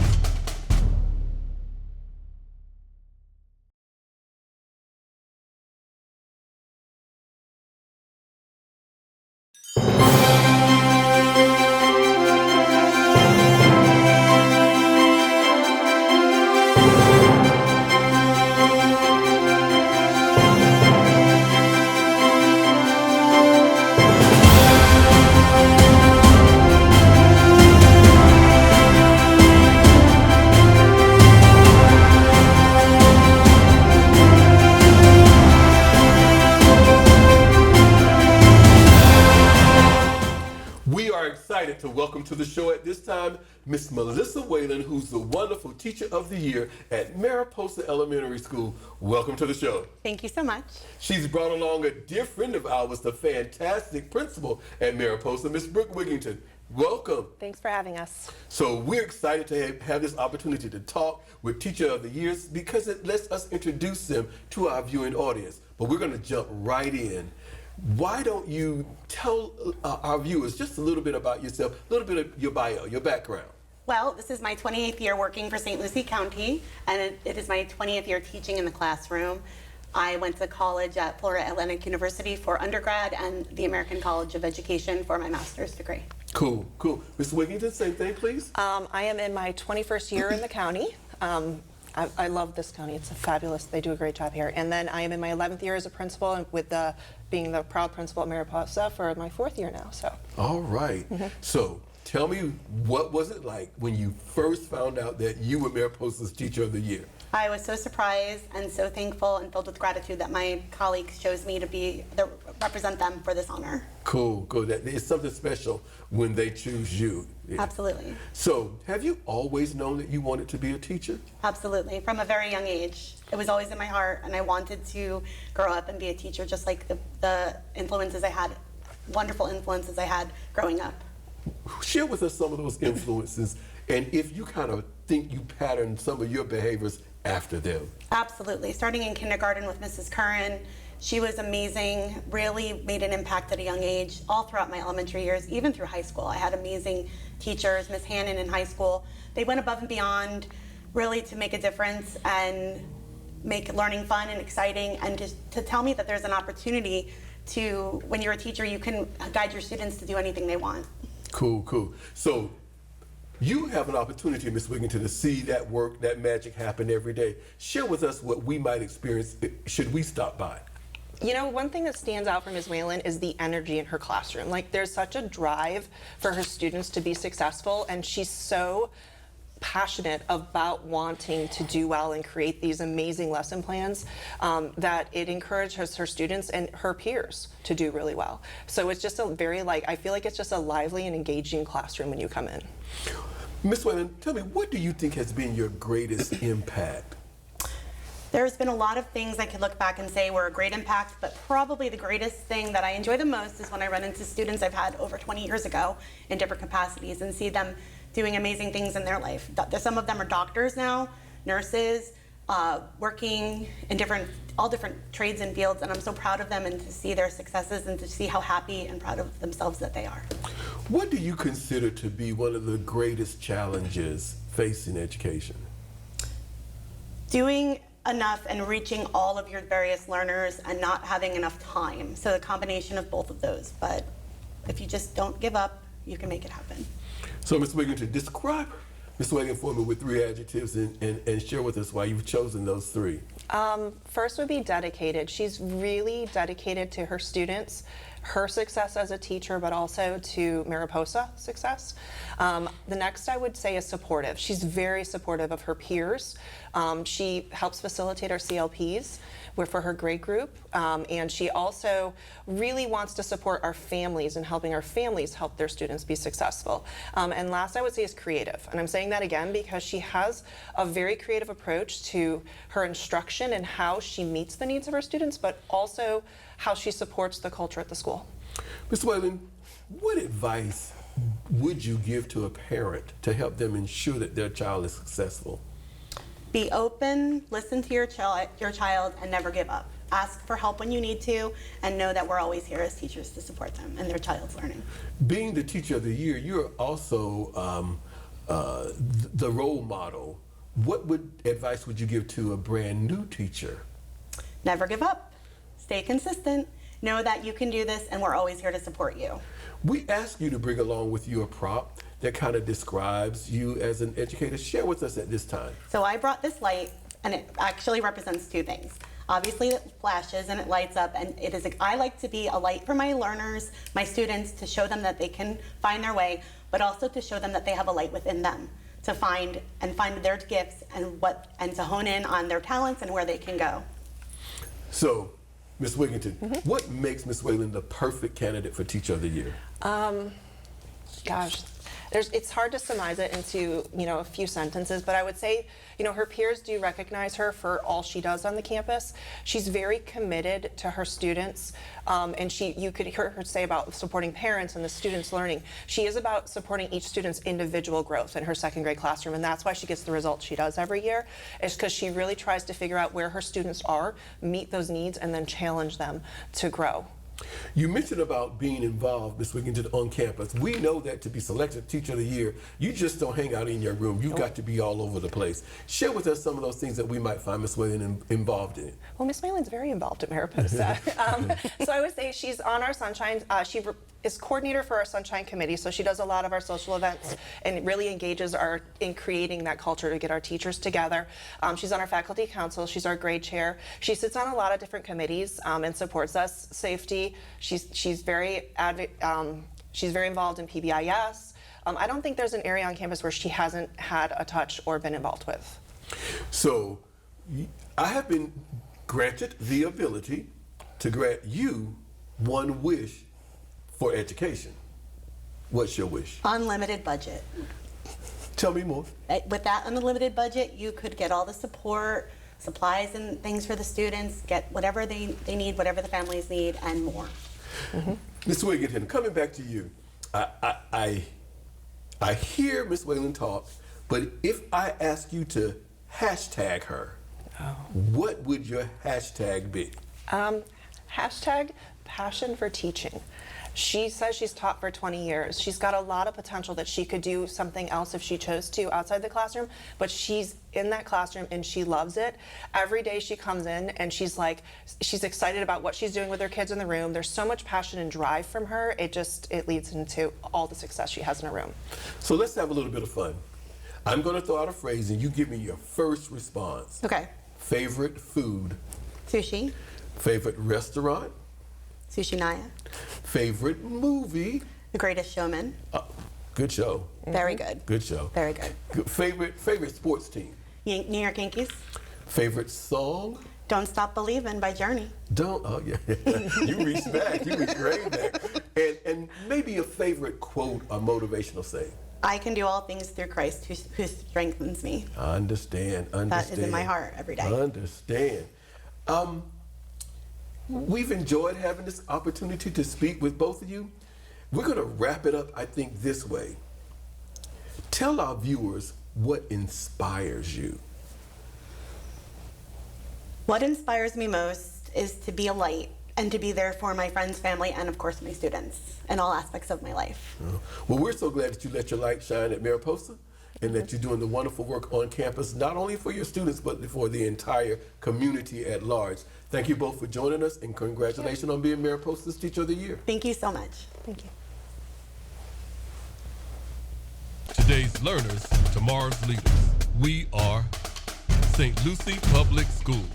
To welcome to the show at this time, Miss Melissa Whalen, who's the wonderful Teacher of the Year at Mariposa Elementary School. Welcome to the show. Thank you so much. She's brought along a dear friend of ours, the fantastic principal at Mariposa, Miss Brooke Wigington. welcome. Thanks for having us. So we're excited to have this opportunity to talk with Teacher of the Years because it lets us introduce them to our viewing audience. But we're going to jump right in. Why don't you tell our viewers just a little bit about yourself, a little bit of your bio, your background? Well, this is my 28th year working for St. Lucie County, and it is my 20th year teaching in the classroom. I went to college at Florida Atlantic University for undergrad and the American College of Education for my master's degree. Cool, cool. Ms. Wigington, same thing, please. I am in my 21st year in the county. I love this county. It's fabulous. They do a great job here. And then I am in my 11th year as a principal, and with being the proud principal at Mariposa for my 4th year now. So. All right. So tell me, what was it like when you first found out that you were Mariposa's Teacher of the Year? I was so surprised and so thankful and filled with gratitude that my colleagues chose me to represent them for this honor. Cool, cool. It's something special when they choose you. Absolutely. So, have you always known that you wanted to be a teacher? Absolutely. From a very young age. It was always in my heart, and I wanted to grow up and be a teacher, just like the influences I had, wonderful influences I had growing up. Share with us some of those influences, and if you kind of think you patterned some of your behaviors after them. Absolutely. Starting in kindergarten with Mrs. Curran, she was amazing, really made an impact at a young age, all throughout my elementary years, even through high school. I had amazing teachers, Miss Hannon in high school. They went above and beyond really to make a difference and make learning fun and exciting, and to tell me that there's an opportunity to, when you're a teacher, you can guide your students to do anything they want. Cool, cool. So you have an opportunity, Ms. Wigington, to see that work, that magic happen every day. Share with us what we might experience should we stop by. You know, one thing that stands out for Ms. Whalen is the energy in her classroom. Like, there's such a drive for her students to be successful, and she's so passionate about wanting to do well and create these amazing lesson plans that it encourages her students and her peers to do really well. So it's just a very, I feel like it's just a lively and engaging classroom when you come in. Ms. Whalen, tell me, what do you think has been your greatest impact? There's been a lot of things I could look back and say were a great impact, but probably the greatest thing that I enjoy the most is when I run into students I've had over 20 years ago in different capacities and see them doing amazing things in their life. Some of them are doctors now, nurses, working in all different trades and fields, and I'm so proud of them and to see their successes and to see how happy and proud of themselves that they are. What do you consider to be one of the greatest challenges facing education? Doing enough and reaching all of your various learners and not having enough time. So the combination of both of those. But if you just don't give up, you can make it happen. So, Ms. Wigington, describe Ms. Wigington for me with 3 adjectives and share with us why you've chosen those 3. First would be dedicated. She's really dedicated to her students, her success as a teacher, but also to Mariposa success. The next I would say is supportive. She's very supportive of her peers. She helps facilitate our CLPs for her grade group, and she also really wants to support our families and helping our families help their students be successful. And last I would say is creative, and I'm saying that again because she has a very creative approach to her instruction and how she meets the needs of her students, but also how she supports the culture at the school. Ms. Whalen, what advice would you give to a parent to help them ensure that their child is successful? Be open, listen to your child, and never give up. Ask for help when you need to, and know that we're always here as teachers to support them and their child's learning. Being the Teacher of the Year, you're also the role model. What advice would you give to a brand new teacher? Never give up. Stay consistent. Know that you can do this, and we're always here to support you. We ask you to bring along with you a prop that kind of describes you as an educator. Share with us at this time. So I brought this light, and it actually represents 2 things. Obviously, it flashes and it lights up, and I like to be a light for my learners, my students, to show them that they can find their way, but also to show them that they have a light within them to find their gifts and to hone in on their talents and where they can go. So, Ms. Wigington, what makes Ms. Whalen the perfect candidate for Teacher of the Year? Gosh, It's hard to surmise it into, a few sentences, but I would say, her peers do recognize her for all she does on the campus. She's very committed to her students, and you could hear her say about supporting parents and the students learning. She is about supporting each student's individual growth in her second grade classroom, and that's why she gets the results she does every year, is because she really tries to figure out where her students are, meet those needs, and then challenge them to grow. You mentioned about being involved, Ms. Wigington, on campus. We know that to be selected Teacher of the Year, you just don't hang out in your room. You've got to be all over the place. Share with us some of those things that we might find Ms. Whalen involved in. Well, Ms. Whalen's very involved at Mariposa. So I would say she's on our Sunshine, she is coordinator for our Sunshine Committee, so she does a lot of our social events and really engages in creating that culture to get our teachers together. She's on our faculty council, she's our grade chair. She sits on a lot of different committees and supports us. Safety, she's very involved in PBIS. I don't think there's an area on campus where she hasn't had a touch or been involved with. So I have been granted the ability to grant you one wish for education. What's your wish? Unlimited budget. Tell me more. With that unlimited budget, you could get all the support, supplies and things for the students, get whatever they need, whatever the families need, and more. Ms. Wigington, coming back to you, I hear Ms. Whalen talk, but if I ask you to hashtag her, what would your hashtag be? Hashtag passion for teaching. She says she's taught for 20 years. She's got a lot of potential that she could do something else if she chose to outside the classroom, but she's in that classroom and she loves it. Every day she comes in and she's excited about what she's doing with her kids in the room. There's so much passion and drive from her. It leads into all the success she has in her room. So let's have a little bit of fun. I'm going to throw out a phrase and you give me your first response. Okay. Favorite food? Sushi. Favorite restaurant? Sushi Naya. Favorite movie? The Greatest Showman. Good show. Very good. Good show. Very good. Favorite sports team? New York Yankees. Favorite song? Don't Stop Believin' by Journey. Oh yeah. You reached back. You reached way back. And maybe a favorite quote or motivational saying. I can do all things through Christ who strengthens me. I understand. That is in my heart every day. I understand. We've enjoyed having this opportunity to speak with both of you. We're going to wrap it up, I think, this way. Tell our viewers what inspires you. What inspires me most is to be a light and to be there for my friends, family, and of course my students in all aspects of my life. Well, we're so glad that you let your light shine at Mariposa and that you're doing the wonderful work on campus, not only for your students, but for the entire community at large. Thank you both for joining us, and congratulations on being Mariposa's Teacher of the Year. Thank you so much. Thank you. Today's learners, tomorrow's leaders. We are St. Lucie Public Schools.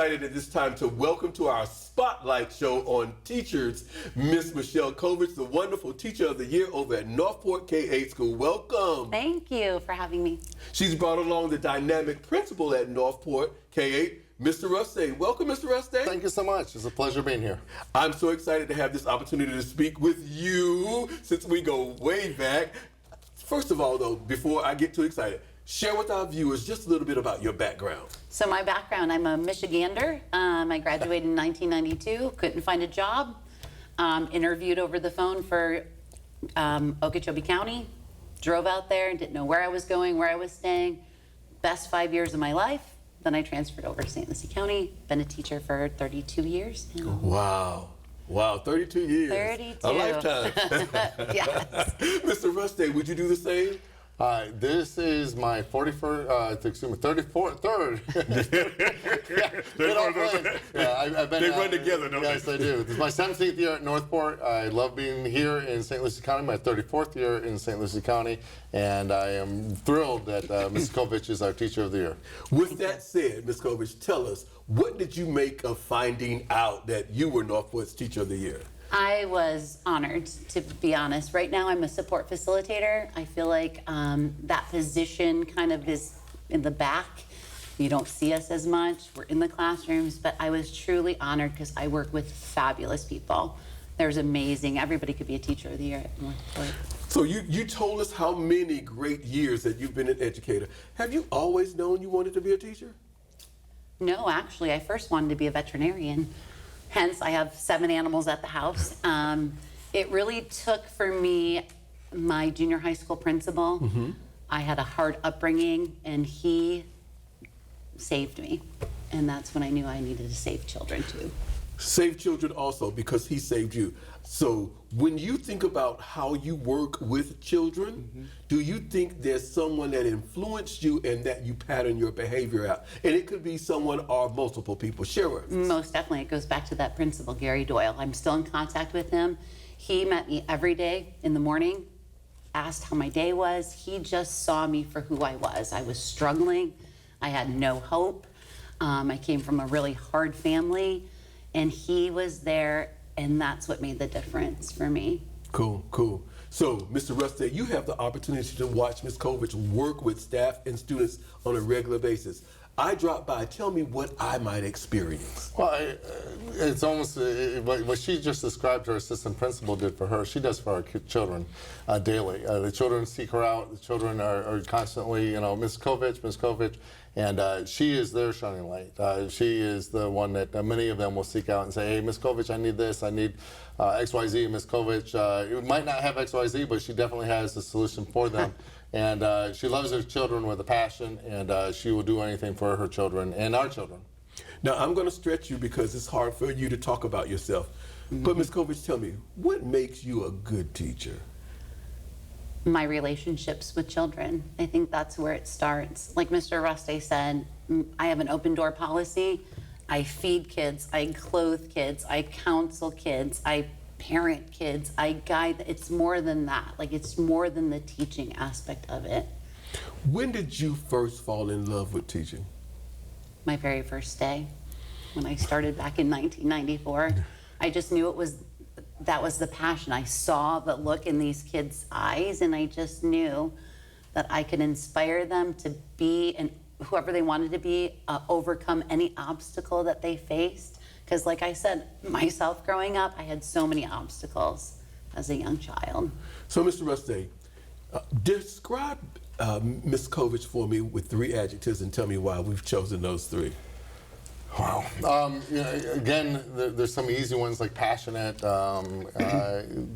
At this time to welcome to our Spotlight Show on Teachers, Miss Michelle Kovich, the wonderful Teacher of the Year over at Northport K-8 School. Welcome. Thank you for having me. She's brought along the dynamic principal at Northport K-8, Mr. Ruste. Welcome, Mr. Ruste. Thank you so much. It's a pleasure being here. I'm so excited to have this opportunity to speak with you since we go way back. First of all, though, before I get too excited, share with our viewers just a little bit about your background. So my background, I'm a Michigander. I graduated in 1992, couldn't find a job. Interviewed over the phone for Okeechobee County, drove out there and didn't know where I was going, where I was staying. Best 5 years of my life. Then I transferred over to St. Lucie County, been a teacher for 32 years now. Wow. Wow, 32 years. 32. A lifetime. Yes. Mr. Ruste, would you do the same? This is my 34th, I've been, They run together, don't yes, they? I do. This is my 17th year at Northport. I love being here in St. Lucie County, my 34th year in St. Lucie County, and I am thrilled that Ms. Kovich is our Teacher of the Year. With that said, Ms. Kovich, tell us, what did you make of finding out that you were Northport's Teacher of the Year? I was honored, to be honest. Right now, I'm a support facilitator. I feel like that position kind of is in the back. You don't see us as much. We're in the classrooms, but I was truly honored because I work with fabulous people. There's amazing. Everybody could be a Teacher of the Year at Northport. So you told us how many great years that you've been an educator. Have you always known you wanted to be a teacher? No, actually, I first wanted to be a veterinarian. Hence, I have 7 animals at the house. It really took for me my junior high school principal. Mm-hmm. I had a hard upbringing, and he saved me. And that's when I knew I needed to save children too. Save children also because he saved you. So when you think about how you work with children, do you think there's someone that influenced you and that you pattern your behavior out? And it could be someone or multiple people. Share with us. Most definitely. It goes back to that principal, Gary Doyle. I'm still in contact with him. He met me every day in the morning, asked how my day was. He just saw me for who I was. I was struggling. I had no hope. I came from a really hard family, and he was there, and that's what made the difference for me. Cool, cool. So, Mr. Rusty, you have the opportunity to watch Ms. Kovich work with staff and students on a regular basis. I dropped by. Tell me what I might experience. Well, it's almost what she just described her assistant principal did for her, she does for our children daily. The children seek her out. The children are constantly, Ms. Kovich, and she is their shining light. She is the one that many of them will seek out and say, hey, Ms. Kovich, I need this, I need XYZ. Ms. Kovich it might not have XYZ, but she definitely has a solution for them. And she loves her children with a passion, and she will do anything for her children and our children. Now, I'm going to stretch you because it's hard for you to talk about yourself. But Ms. Kovich, tell me, what makes you a good teacher? My relationships with children. I think that's where it starts. Like Mr. Rusty said, I have an open door policy. I feed kids, I clothe kids, I counsel kids, I parent kids, I guide. It's more than that. Like, it's more than the teaching aspect of it. When did you first fall in love with teaching? My very first day, when I started back in 1994. I just knew that was the passion. I saw the look in these kids' eyes, and I just knew that I could inspire them to be and whoever they wanted to be, overcome any obstacle that they faced. Because like I said, myself growing up, I had so many obstacles as a young child. So, Mr. Rusty, describe Ms. Kovich for me with 3 adjectives and tell me why we've chosen those 3. Wow. Again, there's some easy ones like passionate,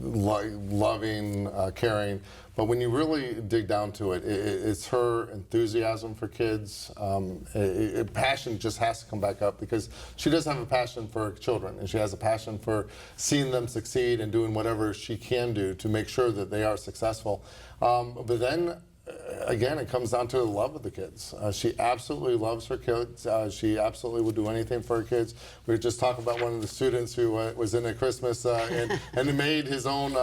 loving, caring. But when you really dig down to it, it's her enthusiasm for kids. Passion just has to come back up because she does have a passion for children, and she has a passion for seeing them succeed and doing whatever she can do to make sure that they are successful. But then, again, it comes down to the love of the kids. She absolutely loves her kids. She absolutely would do anything for her kids. We were just talking about one of the students who was in a Christmas and he made his own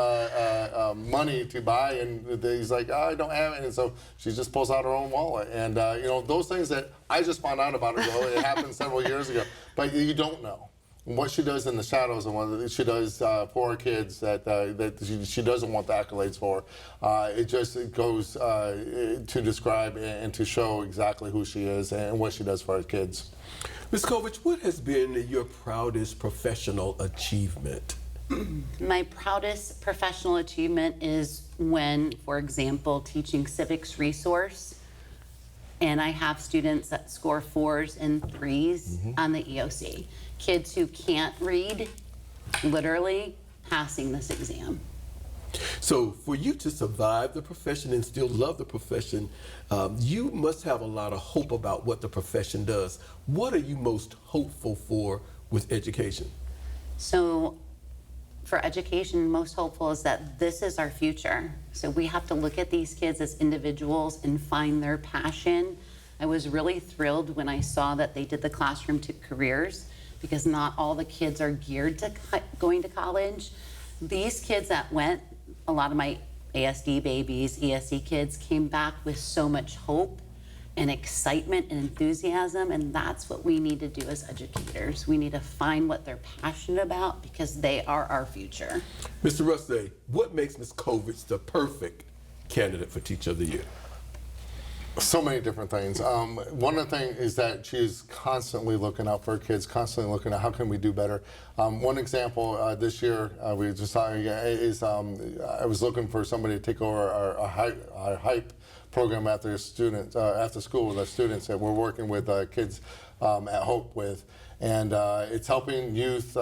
money to buy, and he's like, oh, I don't have it. And so she just pulls out her own wallet. And, those things that I just found out about her, though, it happened several years ago. But you don't know. What she does in the shadows and what she does for her kids that she doesn't want the accolades for, it goes to describe and to show exactly who she is and what she does for her kids. Ms. Kovich, what has been your proudest professional achievement? My proudest professional achievement is when, for example, teaching civics resource, and I have students that score 4s and 3s on the EOC. Kids who can't read, literally passing this exam. So for you to survive the profession and still love the profession, you must have a lot of hope about what the profession does. What are you most hopeful for with education? So for education, most hopeful is that this is our future. So we have to look at these kids as individuals and find their passion. I was really thrilled when I saw that they did the classroom to careers, because not all the kids are geared to going to college. These kids that went, a lot of my ASD babies, ESE kids, came back with so much hope and excitement and enthusiasm, and that's what we need to do as educators. We need to find what they're passionate about, because they are our future. Mr. Rusty, what makes Ms. Kovich the perfect candidate for Teacher of the Year? So many different things. One of the things is that she's constantly looking out for her kids, constantly looking at how can we do better. One example this year we just saw is I was looking for somebody to take over our HYPE program after students after school with our students that we're working with kids at Hope with, and it's helping youth.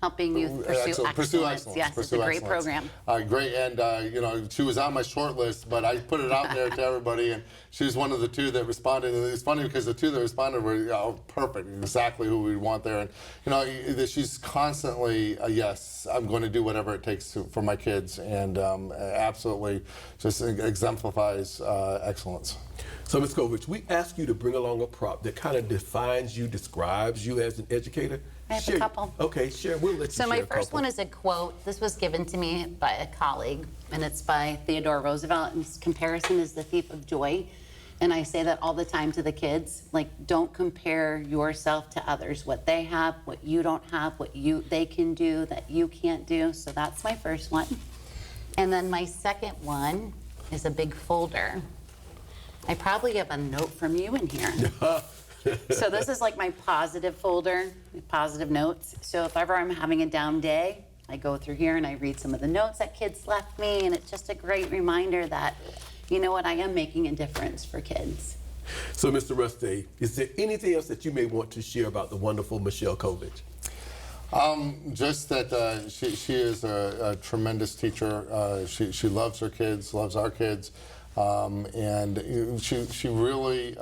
Helping youth pursue excellence. Yes, it's a great program. Great, and you know, she was on my short list, but I put it out there to everybody, and she was one of the two that responded. And it's funny because the two that responded were perfect, exactly who we want there. And you know, she's constantly yes, I'm going to do whatever it takes for my kids, and absolutely just exemplifies excellence. So, Ms. Kovich, we ask you to bring along a prop that kind of defines you, describes you as an educator. I have a couple. Okay, share. We'll let you So share my a first couple. one is a quote. This was given to me by a colleague, and it's by Theodore Roosevelt. And comparison is the thief of joy. And I say that all the time to the kids, like, don't compare yourself to others, what they have, what you don't have, what they can do that you can't do. So that's my first one. And then my second one is a big folder. I probably have a note from you in here. So this is like my positive folder, positive notes. So if ever I'm having a down day, I go through here and I read some of the notes that kids left me, and it's just a great reminder that, you know what, I am making a difference for kids. So, Mr. Rusty, is there anything else that you may want to share about the wonderful Michelle Kovich? Just that she is a tremendous teacher. She loves her kids, loves our kids. And she really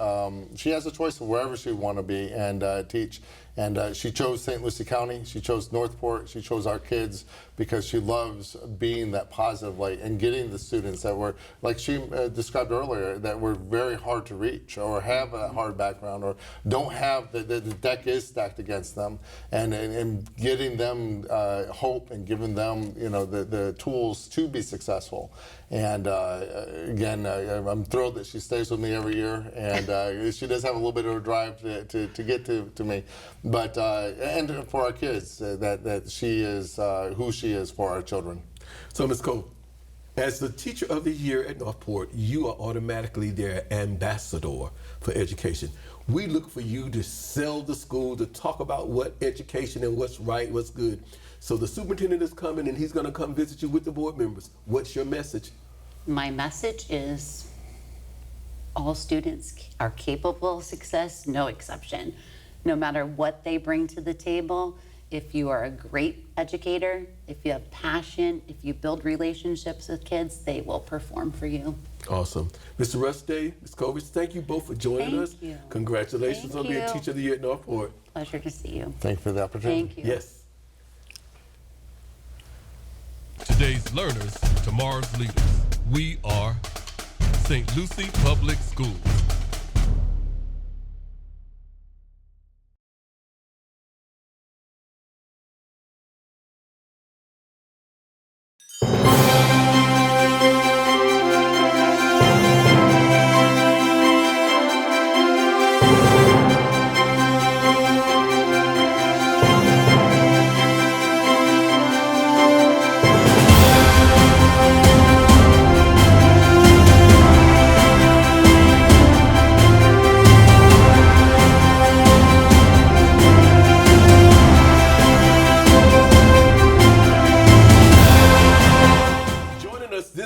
she has a choice of wherever she want to be and teach. And she chose St. Lucie County, she chose Northport, she chose our kids because she loves being that positive light and getting the students that were, like she described earlier, that were very hard to reach or have a hard background or don't have, the deck is stacked against them, and getting them hope and giving them, you know, the tools to be successful. And again, I'm thrilled that she stays with me every year, and she does have a little bit of a drive to get to me. But and for our kids, that she is who she is for our children. So, Ms. Cole, as the Teacher of the Year at Northport, you are automatically their ambassador for education. We look for you to sell the school, to talk about what education and what's right, what's good. So the superintendent is coming, and he's going to come visit you with the board members. What's your message? My message is all students are capable of success, no exception. No matter what they bring to the table, if you are a great educator, if you have passion, if you build relationships with kids, they will perform for you. Awesome. Mr. Rusty, Ms. Kovich, thank you both for joining us. Thank you. Congratulations on being Teacher of the Year at Northport. Pleasure to see you. Thank you for the opportunity. Thank you. Yes. Today's learners, tomorrow's leaders. We are St. Lucie Public Schools.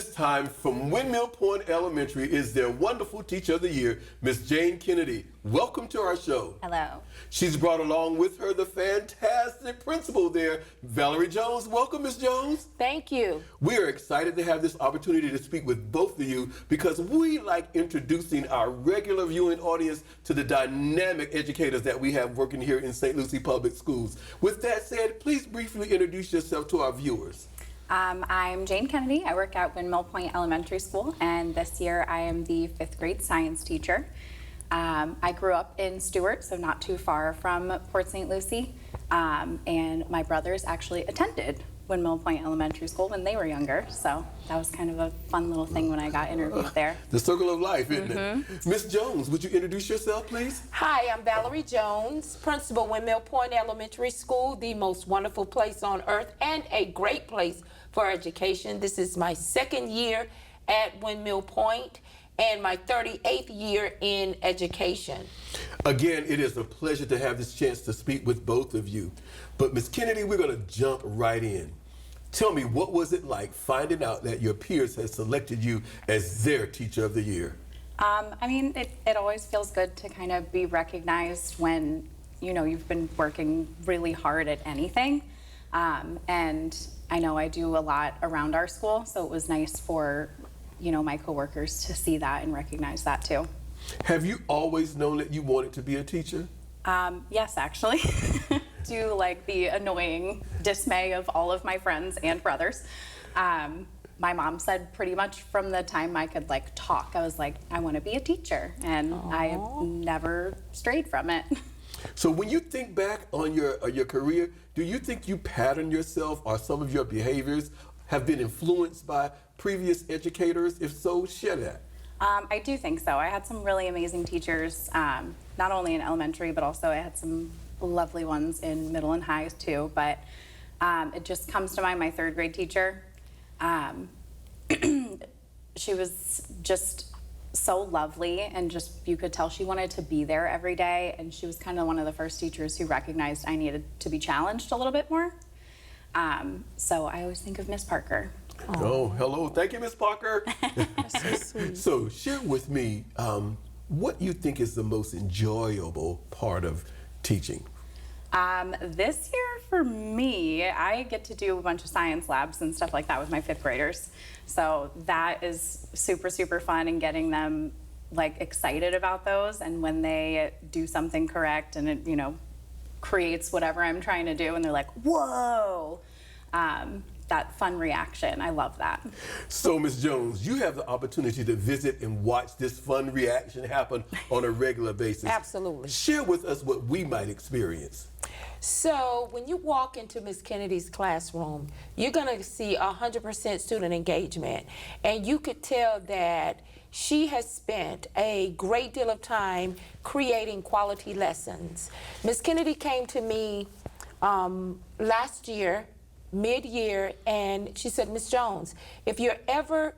this time, from Windmill Point Elementary, is their wonderful Teacher of the Year, Miss Jane Kennedy. Welcome to our show. Hello. She's brought along with her the fantastic principal there, Valerie Jones. Welcome, Miss Jones. Thank you. We are excited to have this opportunity to speak with both of you because we like introducing our regular viewing audience to the dynamic educators that we have working here in St. Lucie Public Schools. With that said, please briefly introduce yourself to our viewers. I'm Jane Kennedy. I work at Windmill Point Elementary School, and this year I am the 5th grade science teacher. I grew up in Stuart, so not too far from Port St. Lucie, and my brothers actually attended Windmill Point Elementary School when they were younger, so that was kind of a fun little thing when I got interviewed there. The circle of life, isn't it? Miss Jones, would you introduce yourself, please? Hi, I'm Valerie Jones, principal Windmill Point Elementary School, the most wonderful place on earth and a great place for education. This is my 2nd year at Windmill Point and my 38th year in education. Again, it is a pleasure to have this chance to speak with both of you. But Miss Kennedy, we're going to jump right in. Tell me, what was it like finding out that your peers had selected you as their Teacher of the Year? I mean, it always feels good to kind of be recognized when, you know, you've been working really hard at anything. And I know I do a lot around our school, so it was nice for, you know, my coworkers to see that and recognize that too. Have you always known that you wanted to be a teacher? Yes, actually. To like the annoying dismay of all of my friends and brothers. My mom said pretty much from the time I could like talk, I was like, I want to be a teacher, and I never strayed from it. So when you think back on your career, do you think you pattern yourself or some of your behaviors have been influenced by previous educators? If so, share that. I do think so. I had some really amazing teachers, not only in elementary, but also I had some lovely ones in middle and high too. But it just comes to mind, my 3rd grade teacher. She was just so lovely, and just you could tell she wanted to be there every day. And she was kind of one of the first teachers who recognized I needed to be challenged a little bit more. So I always think of Miss Parker. Oh, hello. Thank you, Miss Parker. So sweet. So share with me what you think is the most enjoyable part of teaching. This year for me, I get to do a bunch of science labs and stuff like that with my 5th graders. So that is super, super fun, and getting them like excited about those, and when they do something correct and it, you know, creates whatever I'm trying to do and they're like, whoa, that fun reaction. I love that. So, Ms. Jones, you have the opportunity to visit and watch this fun reaction happen on a regular basis. Absolutely. Share with us what we might experience. So when you walk into Ms. Kennedy's classroom, you're going to see 100% student engagement. And you could tell that she has spent a great deal of time creating quality lessons. Ms. Kennedy came to me last year, mid-year, and she said, Ms. Jones, if you're ever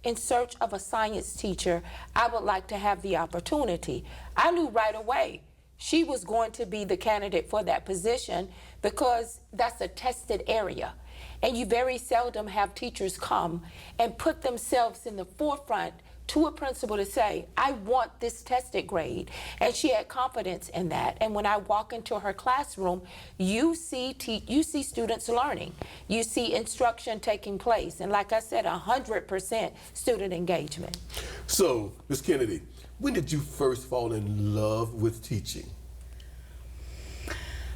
in search of a science teacher, I would like to have the opportunity. I knew right away she was going to be the candidate for that position because that's a tested area. And you very seldom have teachers come and put themselves in the forefront to a principal to say, I want this tested grade. And she had confidence in that. And when I walk into her classroom, you see students learning. You see instruction taking place. And like I said, 100% student engagement. So, Ms. Kennedy, when did you first fall in love with teaching?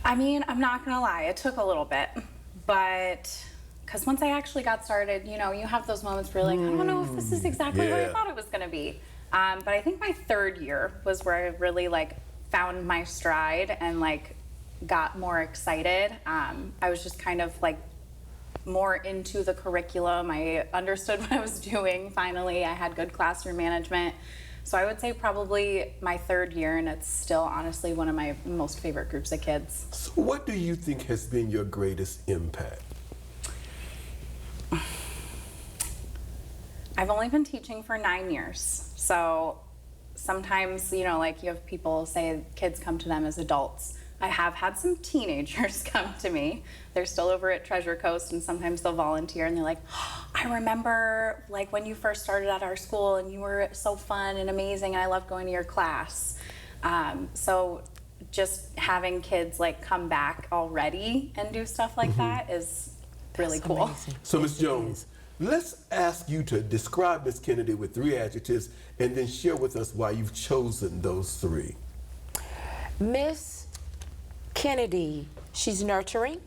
I mean, I'm not gonna lie, it took a little bit, but because once I actually got started, you know, you have those moments where you're like, I don't know if this is exactly what I thought it was gonna be. But I think my 3rd year was where I really like found my stride and like got more excited. I was just kind of like more into the curriculum. I understood what I was doing. Finally, I had good classroom management. So I would say probably my 3rd year, and it's still honestly one of my most favorite groups of kids. So what do you think has been your greatest impact? I've only been teaching for 9 years. So sometimes, you know, like you have people say kids come to them as adults. I have had some teenagers come to me. They're still over at Treasure Coast, and sometimes they'll volunteer and they're like, oh, I I remember like when you first started at our school and you were so fun and amazing, and I loved going to your class. So just having kids like come back already and do stuff like that is really cool. So, Ms. Jones, let's ask you to describe Ms. Kennedy with 3 adjectives and then share with us why you've chosen those 3. Miss Kennedy, she's nurturing.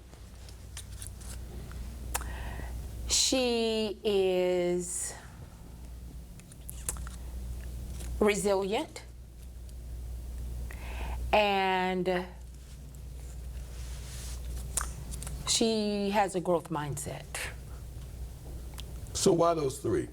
She is resilient. And she has a growth mindset. So why those 3?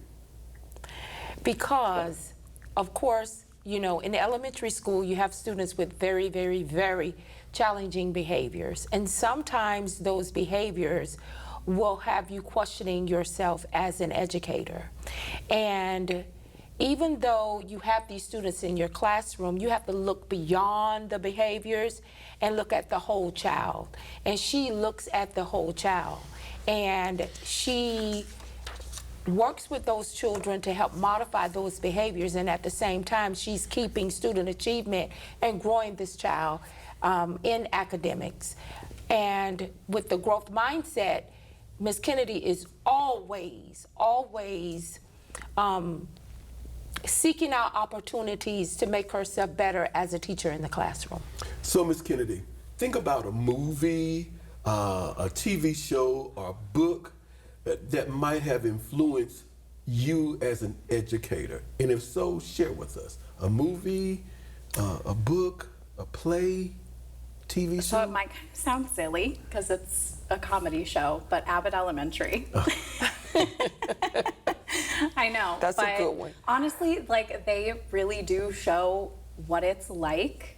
Because, of course, you know, in the elementary school, you have students with very, very, very challenging behaviors. And sometimes those behaviors will have you questioning yourself as an educator. And even though you have these students in your classroom, you have to look beyond the behaviors and look at the whole child. And she looks at the whole child. And she works with those children to help modify those behaviors, and at the same time, she's keeping student achievement and growing this child in academics. And with the growth mindset, Ms. Kennedy is always seeking out opportunities to make herself better as a teacher in the classroom. So, Ms. Kennedy, think about a movie, a TV show, or a book that might have influenced you as an educator. And if so, share with us. A movie, a book, a play, TV show? So it might kind of sound silly because it's a comedy show, but Abbott Elementary. I know. That's a but good one. Honestly, like they really do show what it's like.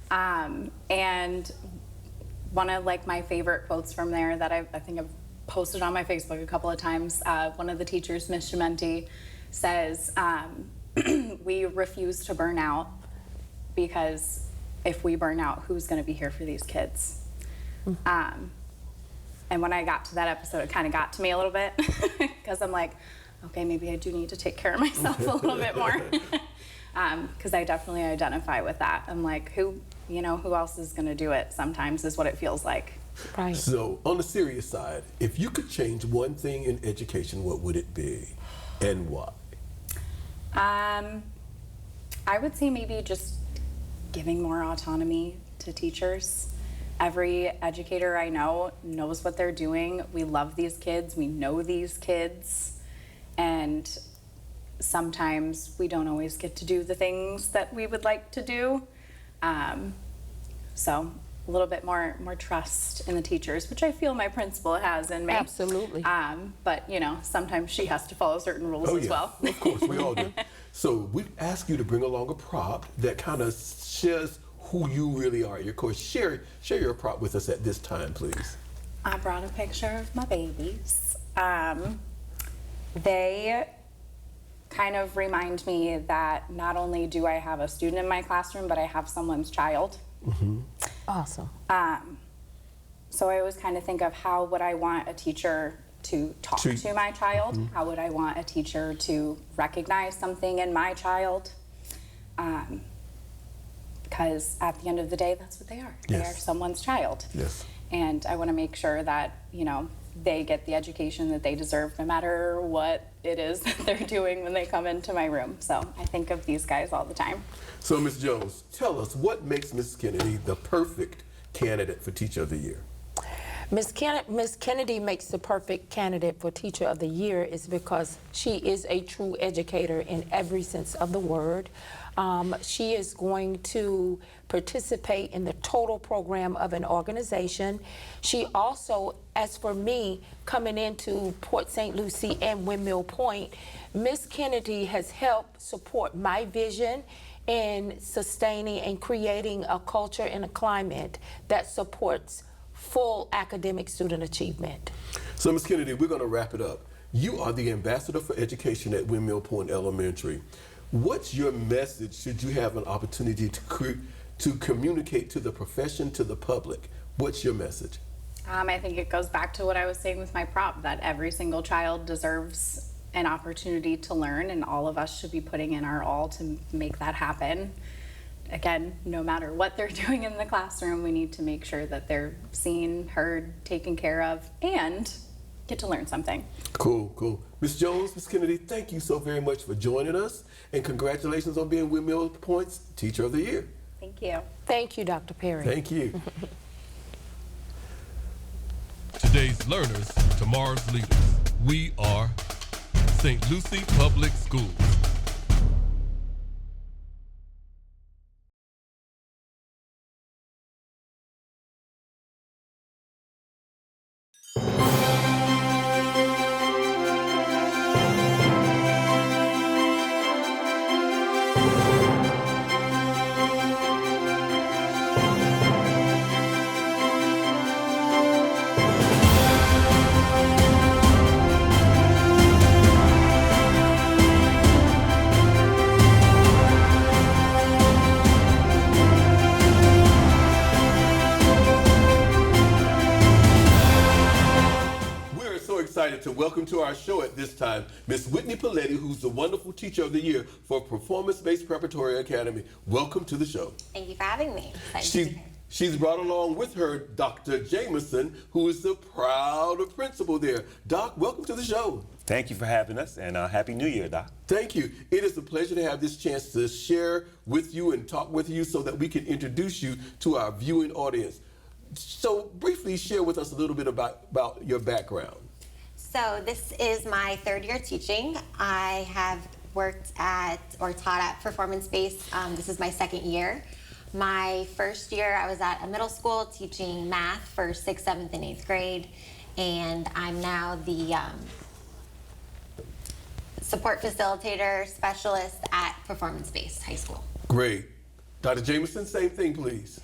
And one of like my favorite quotes from there that I think I've posted on my Facebook a couple of times, one of the teachers, Ms. Chimenti, says, we refuse to burn out because if we burn out, who's going to be here for these kids? And when I got to that episode, it kind of got to me a little bit because I'm like, okay, maybe I do need to take care of myself a little bit more because I definitely identify with that. I'm like, who else is going to do it sometimes is what it feels like. Right. So, on the serious side, if you could change one thing in education, what would it be and why? I would say maybe just giving more autonomy to teachers. Every educator I know knows what they're doing. We love these kids, we know these kids, and sometimes we don't always get to do the things that we would like to do. So a little bit more trust in the teachers, which I feel my principal has in me. Absolutely. But sometimes she has to follow certain rules as well. Of course, we all do. So we ask you to bring along a prop that kind of shares who you really are. Your course. Share your prop with us at this time, please. I brought a picture of my babies. They kind of remind me that not only do I have a student in my classroom, but I have someone's child. Mm-hmm. Awesome. So I always kind of think of how would I want a teacher to talk to my child? Mm-hmm. How would I want a teacher to recognize something in my child? Because at the end of the day, that's what they are. They Yes. are someone's child. Yes. And I want to make sure that, they get the education that they deserve no matter what it is that they're doing when they come into my room. So I think of these guys all the time. So, Ms. Jones, tell us what makes Ms. Kennedy the perfect candidate for Teacher of the Year? Miss Kennedy makes the perfect candidate for Teacher of the Year is because she is a true educator in every sense of the word. She is going to participate in the total program of an organization. She also, as for me, coming into Port St. Lucie and Windmill Point, Miss Kennedy has helped support my vision in sustaining and creating a culture and a climate that supports full academic student achievement. So, Ms. Kennedy, we're going to wrap it up. You are the ambassador for education at Windmill Point Elementary. What's your message should you have an opportunity to communicate to the profession, to the public? What's your message? I think it goes back to what I was saying with my prop, that every single child deserves an opportunity to learn, and all of us should be putting in our all to make that happen. Again, no matter what they're doing in the classroom, we need to make sure that they're seen, heard, taken care of, and get to learn something. Cool, cool. Ms. Jones, Ms. Kennedy, thank you so very much for joining us, and congratulations on being Windmill Point's Teacher of the Year. Thank you. Thank you, Dr. Perry. Thank you. Today's learners, tomorrow's leaders. We are St. Lucie Public Schools. To welcome to our show at this time, Miss Whitney Paletti, who's the wonderful Teacher of the Year for Performance-Based Preparatory Academy. Welcome to the show. Thank you for having me. Excited to be here. She's brought along with her Dr. Jameson, who is the proud principal there. Doc, welcome to the show. Thank you for having us, and Happy New Year, Doc. Thank you. It is a pleasure to have this chance to share with you and talk with you so that we can introduce you to our viewing audience. So briefly share with us a little bit about your background. So this is my third year teaching. I have worked at or taught at Performance-Based. This is my second year. My first year I was at a middle school teaching math for 6th, 7th, and 8th grade. And I'm now the support facilitator specialist at Performance-Based High School. Great. Dr. Jameson, same thing, please.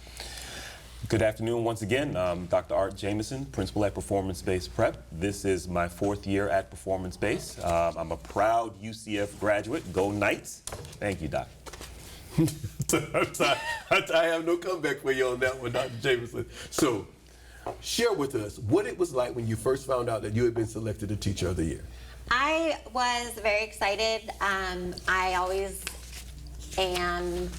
Good afternoon once again. Dr. Art Jameson, principal at Performance-Based Prep. This is my 4th year at Performance-Based. I'm a proud UCF graduate. Go Knights. Thank you, Doc. I have no comeback for you on that one, Dr. Jameson. So, share with us what it was like when you first found out that you had been selected a Teacher of the Year. I was very excited. I always am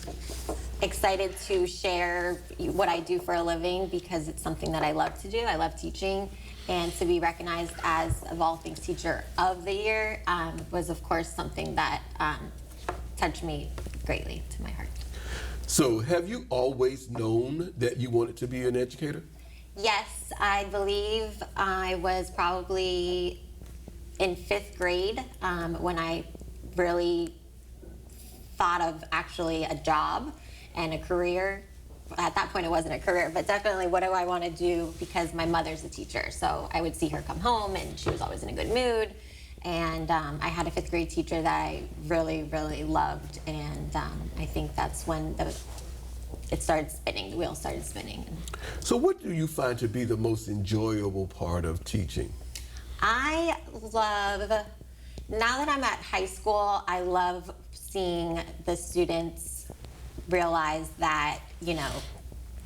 excited to share what I do for a living because it's something that I love to do. I love teaching, and to be recognized as, of all things, Teacher of the Year was, of course, something that touched me greatly to my heart. So, have you always known that you wanted to be an educator? Yes, I believe I was probably in 5th grade when I really thought of actually a job and a career. At that point it wasn't a career, but definitely what do I want to do, because my mother's a teacher. So I would see her come home and she was always in a good mood. And I had a 5th grade teacher that I really, really loved. And I think that's when it started spinning, the wheel started spinning. So what do you find to be the most enjoyable part of teaching? I love, now that I'm at high school, I love seeing the students realize that, you know,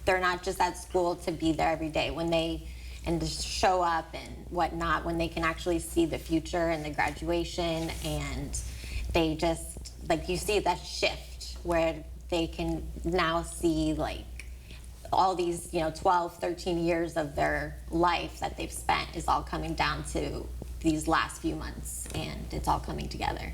they're not just at school to be there every day. When they, and to show up and whatnot, when they can actually see the future and the graduation, and they just, like, you see that shift where they can now see, like, all these, you know, 12, 13 years of their life that they've spent is all coming down to these last few months, and it's all coming together.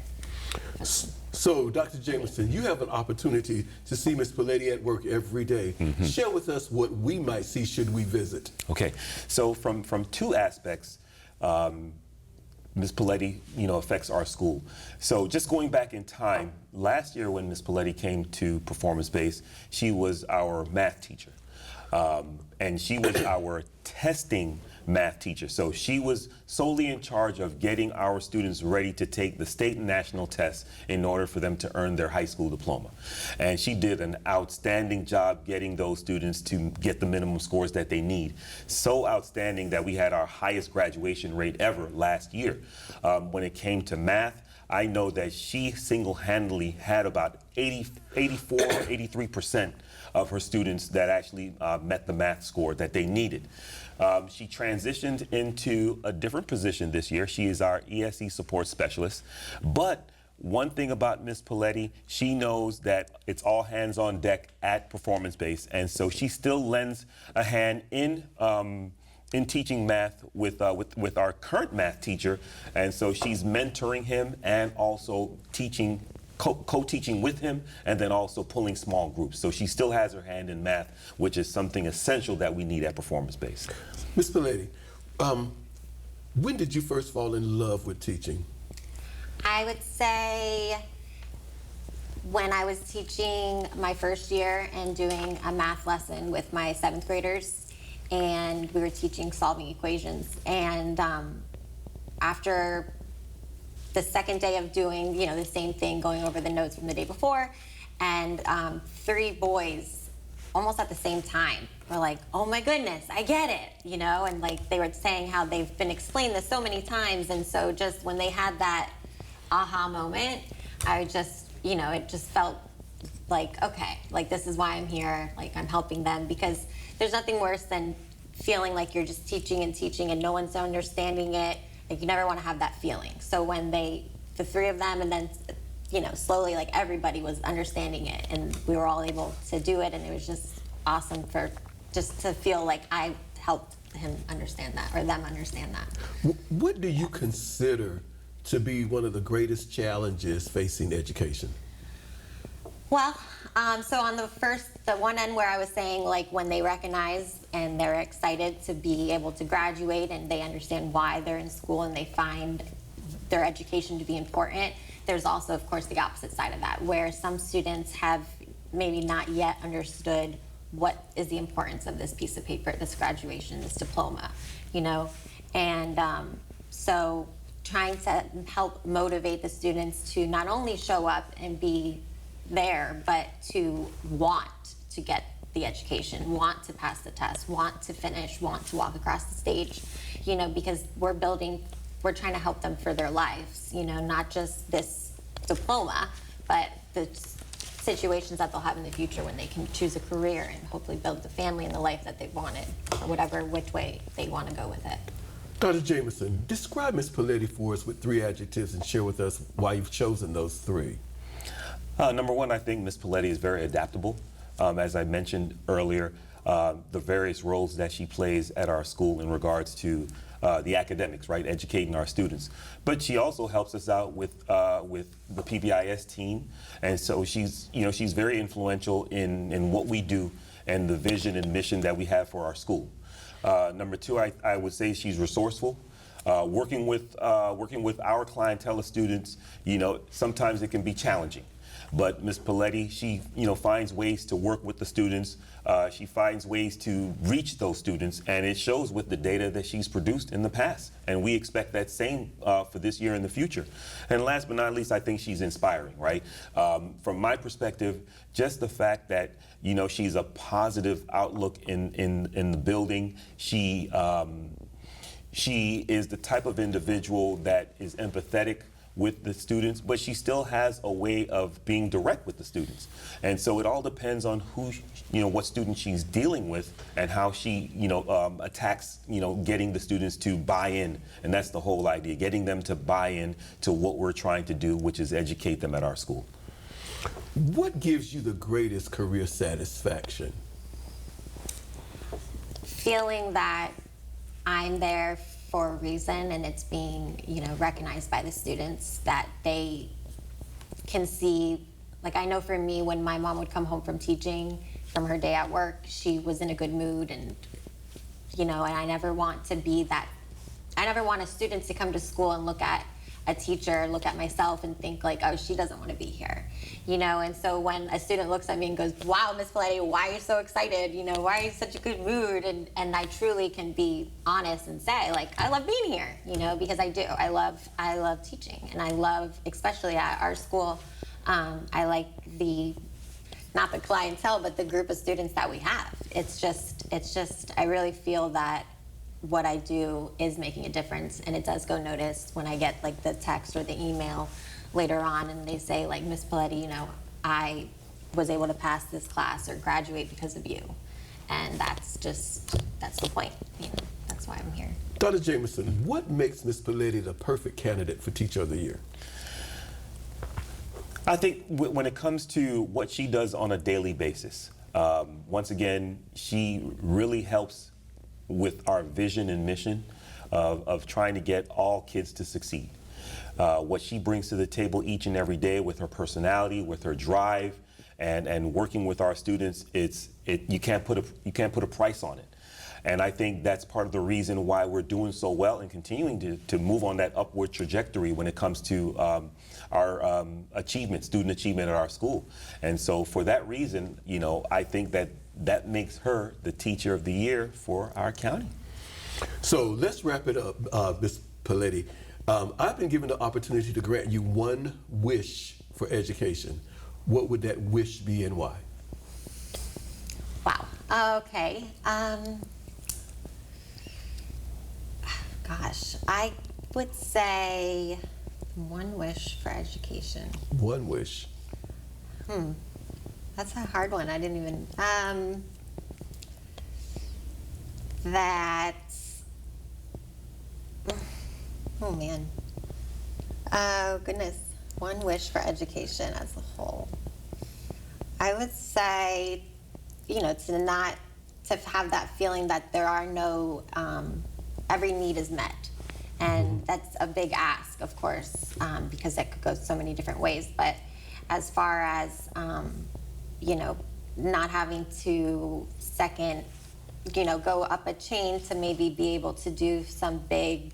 So, Dr. Jameson, you have an opportunity to see Ms. Paletti at work every day. Mm-hmm. Share with us what we might see should we visit. Okay, so from two aspects, Ms. Paletti, affects our school. So just going back in time, last year when Ms. Paletti came to Performance-Based, she was our math teacher. And she was our testing math teacher. So she was solely in charge of getting our students ready to take the state and national tests in order for them to earn their high school diploma. And she did an outstanding job getting those students to get the minimum scores that they need. So outstanding that we had our highest graduation rate ever last year. When it came to math, I know that she single-handedly had about 84 or 83% of her students that actually met the math score that they needed. She transitioned into a different position this year. She is our ESE support specialist. But one thing about Ms. Paletti, she knows that it's all hands on deck at Performance Base, and so she still lends a hand in teaching math with our current math teacher, and so she's mentoring him and also teaching, co-teaching with him, and then also pulling small groups. So she still has her hand in math, which is something essential that we need at Performance Base. Ms. Paletti, when did you first fall in love with teaching? I would say when I was teaching my first year and doing a math lesson with my 7th graders, and we were teaching solving equations. And after the second day of doing, the same thing, going over the notes from the day before, and 3 boys, almost at the same time, were like, "Oh my goodness, I get it," and like they were saying how they've been explained this so many times, and so just when they had that aha moment, I just, it just felt like, okay, like this is why I'm here, like I'm helping them, because there's nothing worse than feeling like you're just teaching and no one's understanding it. Like you never want to have that feeling. So when the 3 of them, and then, slowly like everybody was understanding it, and we were all able to do it, and it was just awesome just to feel like I helped him understand that, or them understand that. What do you consider to be one of the greatest challenges facing education? Well, so on the one end where I was saying, like when they recognize and they're excited to be able to graduate and they understand why they're in school and they find their education to be important, there's also, of course, the opposite side of that, where some students have maybe not yet understood what is the importance of this piece of paper, this graduation, this diploma, and so trying to help motivate the students to not only show up and be there, but to want to get the education, want to pass the test, want to finish, want to walk across the stage, because we're trying to help them for their lives, not just this diploma, but the situations that they'll have in the future when they can choose a career and hopefully build the family and the life that they've wanted, or which way they want to go with it. Dr. Jameson, describe Ms. Paletti for us with 3 adjectives and share with us why you've chosen those 3. Number one, I think Ms. Paletti is very adaptable. As I mentioned earlier, the various roles that she plays at our school in regards to the academics, right, educating our students. But she also helps us out with the PBIS team, and so she's very influential in what we do and the vision and mission that we have for our school. Number 2, I would say she's resourceful. Working with our clientele of students, sometimes it can be challenging. But Ms. Paletti, she finds ways to work with the students. She finds ways to reach those students, and it shows with the data that she's produced in the past. And we expect that same for this year and the future. And last but not least, I think she's inspiring, right? From my perspective, just the fact that she's a positive outlook in the building. She is the type of individual that is empathetic with the students, but she still has a way of being direct with the students. And so it all depends on what student she's dealing with and how she, attacks, getting the students to buy in. And that's the whole idea, getting them to buy in to what we're trying to do, which is educate them at our school. What gives you the greatest career satisfaction? Feeling that I'm there for a reason, and it's being, recognized by the students, that they can see, like I know for me, when my mom would come home from teaching, from her day at work, she was in a good mood, and, and I never want to be that, I never want a student to come to school and look at a teacher, look at myself and think like, oh, she doesn't want to be here, and so when a student looks at me and goes, wow, Ms. Paletti, why are you so excited, why are you in such a good mood, and I truly can be honest and say, like, I love being here, because I do. I love teaching, and I love, especially at our school, I like not the clientele, but the group of students that we have. It's just, I really feel that what I do is making a difference, and it does go noticed when I get like the text or the email later on and they say like, Miss Paletti, you know, I was able to pass this class or graduate because of you. And that's the point. You know, that's why I'm here. Dr. Jameson, what makes Ms. Paletti the perfect candidate for Teacher of the Year? I think when it comes to what she does on a daily basis, once again, she really helps with our vision and mission of trying to get all kids to succeed. What she brings to the table each and every day with her personality, with her drive, and working with our students, you can't put a price on it. And I think that's part of the reason why we're doing so well and continuing to move on that upward trajectory when it comes to our achievement, student achievement at our school. And so for that reason, you know, I think that makes her the Teacher of the Year for our county. So let's wrap it up, Ms. Paletti. I've been given the opportunity to grant you one wish for education. What would that wish be and why? Wow. Okay. Gosh, I would say one wish for education. One wish. That's a hard one. I didn't even. That. Oh man. Oh goodness. One wish for education as a whole. I would say, you know, to have that feeling that there are no, every need is met. And that's a big ask, of course, because that could go so many different ways. But as far as, you know, not having to go up a chain to maybe be able to do some big,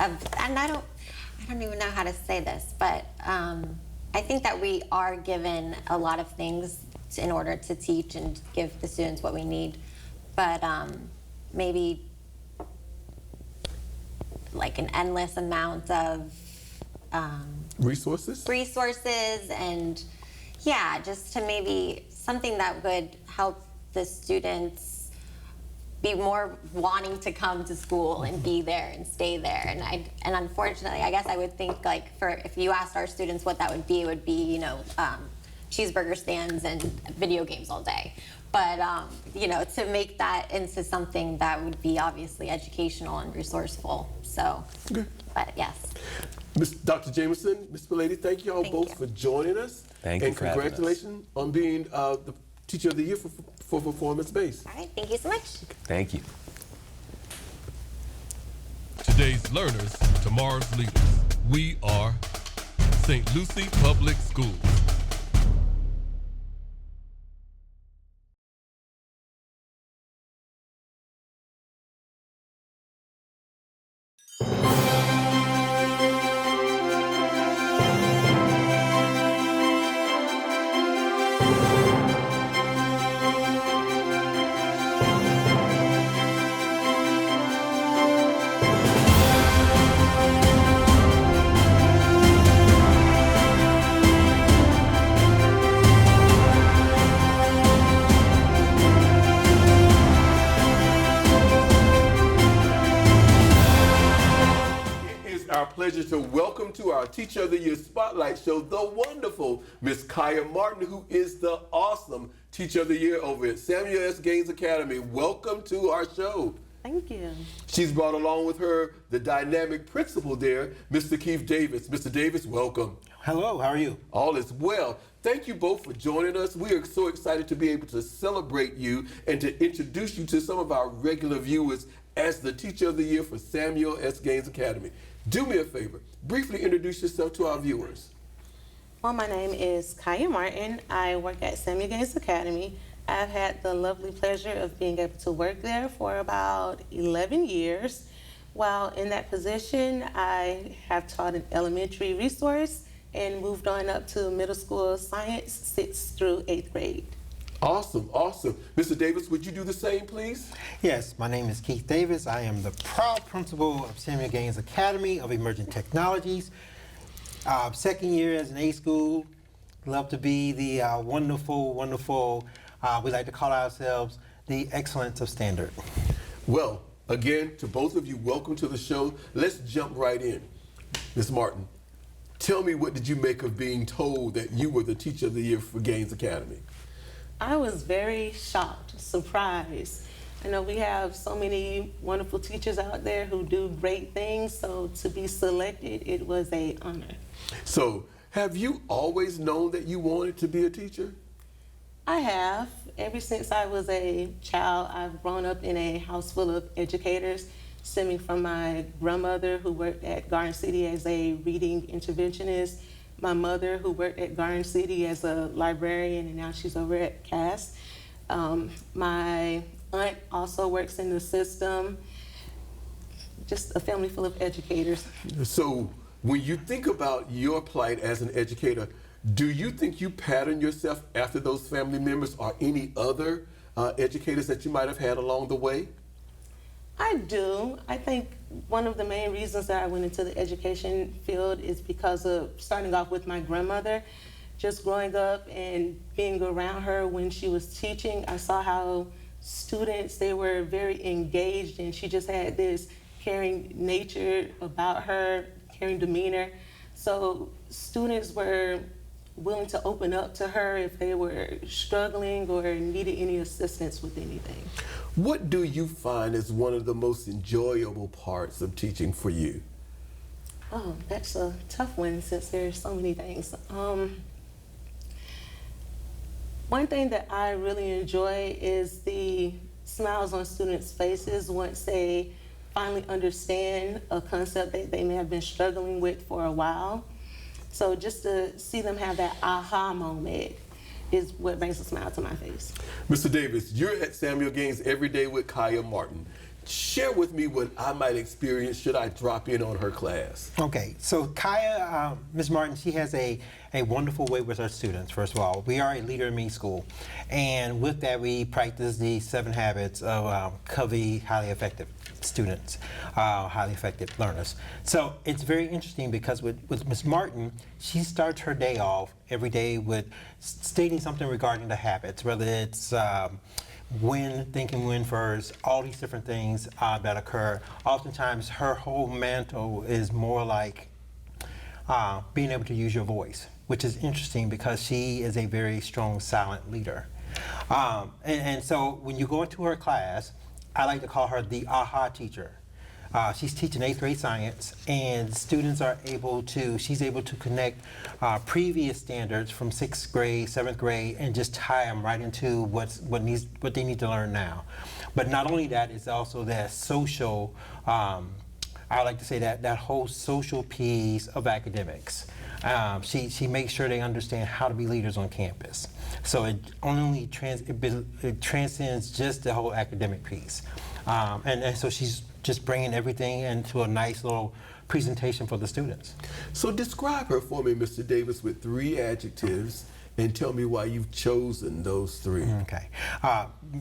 and I don't even know how to say this, but I think that we are given a lot of things in order to teach and give the students what we need, but maybe like an endless amount of resources and yeah, just to maybe something that would help the students be more wanting to come to school and be there and stay there. And unfortunately, I guess I would think like if you asked our students what that would be, it would be, you know, cheeseburger stands and video games all day. But, you know, to make that into something that would be obviously educational and resourceful. So, but yes. Dr. Jameson, Ms. Paletti, thank you all both for joining us. Thank you and for having us. congratulations on being the Teacher of the Year for Performance Based. All right, thank you so much. Thank you. Today's learners, tomorrow's leaders. We are St. Lucie Public Schools. Pleasure to welcome to our Teacher of the Year Spotlight Show the wonderful Miss Kaya Martin, who is the awesome Teacher of the Year over at Samuel S. Gaines Academy. Welcome to our show. Thank you. She's brought along with her the dynamic principal there, Mr. Keith Davis. Mr. Davis, welcome. Hello, how are you? All is well. Thank you both for joining us. We are so excited to be able to celebrate you and to introduce you to some of our regular viewers as the Teacher of the Year for Samuel S. Gaines Academy. Do me a favor, briefly introduce yourself to our viewers. Well, my name is Kaya Martin. I work at Samuel Gaines Academy. I've had the lovely pleasure of being able to work there for about 11 years. While in that position, I have taught an elementary resource and moved on up to middle school science, 6th through 8th grade. Awesome, awesome. Mr. Davis, would you do the same, please? Yes, my name is Keith Davis. I am the proud principal of Samuel Gaines Academy of Emerging Technologies. Second year as an A school. Love to be the wonderful, we like to call ourselves the excellence of standard. Well, Again, to both of you, welcome to the show. Let's jump right in. Ms. Martin, tell me, what did you make of being told that you were the Teacher of the Year for Gaines Academy? I was very shocked, surprised. I know we have so many wonderful teachers out there who do great things, so to be selected, it was an honor. So, have you always known that you wanted to be a teacher? I have. Ever since I was a child, I've grown up in a house full of educators, stemming from my grandmother who worked at Garden City as a reading interventionist, my mother who worked at Garden City as a librarian, and now she's over at Cass. My aunt also works in the system. Just a family full of educators. So, when you think about your plight as an educator, do you think you pattern yourself after those family members or any other educators that you might have had along the way? I do. I think one of the main reasons that I went into the education field is because of starting off with my grandmother. Just growing up and being around her when she was teaching, I saw how students, they were very engaged, and she just had this caring nature about her, caring demeanor. So students were willing to open up to her if they were struggling or needed any assistance with anything. What do you find is one of the most enjoyable parts of teaching for you? Oh, that's a tough one since there's so many things. One thing that I really enjoy is the smiles on students' faces once they finally understand a concept that they may have been struggling with for a while. So just to see them have that aha moment is what brings a smile to my face. Mr. Davis, you're at Samuel Gaines every day with Kaya Martin. Share with me what I might experience should I drop in on her class. Okay, so Kaya, Ms. Martin, she has a wonderful way with her students, first of all. We are a Leader in Me school, and with that we practice the 7 habits of Covey highly effective students, highly effective learners. So it's very interesting because with Ms. Martin, she starts her day off every day with stating something regarding the habits, whether it's thinking when first, all these different things that occur. Oftentimes her whole mantle is more like being able to use your voice, which is interesting because she is a very strong silent leader. And so when you go into her class, I like to call her the aha teacher. She's teaching 8th grade science, and students are she's able to connect previous standards from 6th grade, 7th grade, and just tie them right into what they need to learn now. But not only that, it's also that social, I like to say that whole social piece of academics. She makes sure they understand how to be leaders on campus. So it transcends just the whole academic piece. And so she's just bringing everything into a nice little presentation for the students. So describe her for me, Mr. Davis, with 3 adjectives, and tell me why you've chosen those 3. Okay.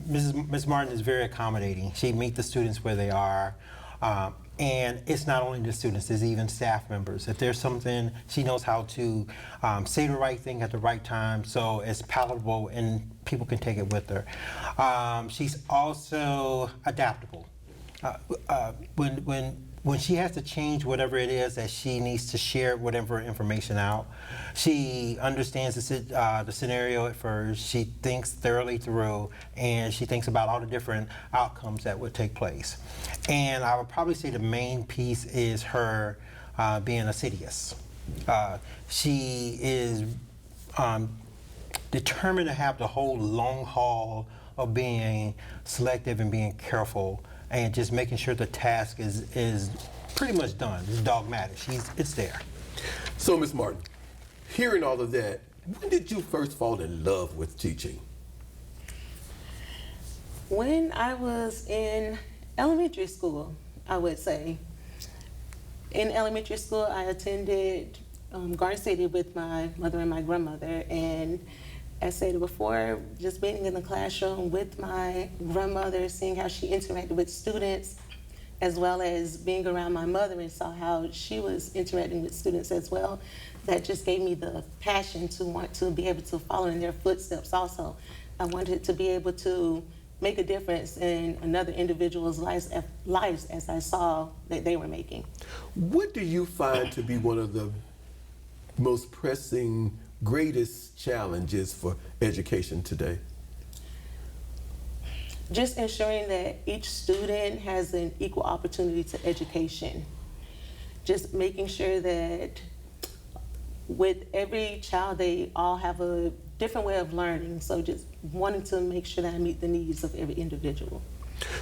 Ms. Martin is very accommodating. She meets the students where they are. And it's not only the students, it's even staff members. If there's something, she knows how to say the right thing at the right time so it's palatable and people can take it with her. She's also adaptable. When she has to change whatever it is that she needs to share whatever information out, she understands the scenario at first, she thinks thoroughly through, and she thinks about all the different outcomes that would take place. And I would probably say the main piece is her being assiduous. She is determined to have the whole long haul of being selective and being careful and just making sure the task is pretty much done. It's dogmatic. It's there. So, Ms. Martin, hearing all of that, when did you first fall in love with teaching? When I was in elementary school, I would say. In elementary school, I attended Garden City with my mother and my grandmother, and as stated before, just being in the classroom with my grandmother, seeing how she interacted with students, as well as being around my mother and saw how she was interacting with students as well, that just gave me the passion to want to be able to follow in their footsteps also. I wanted to be able to make a difference in another individual's lives as I saw that they were making. What do you find to be one of the most pressing, greatest challenges for education today? Just ensuring that each student has an equal opportunity to education. Just making sure that with every child, they all have a different way of learning. So just wanting to make sure that I meet the needs of every individual.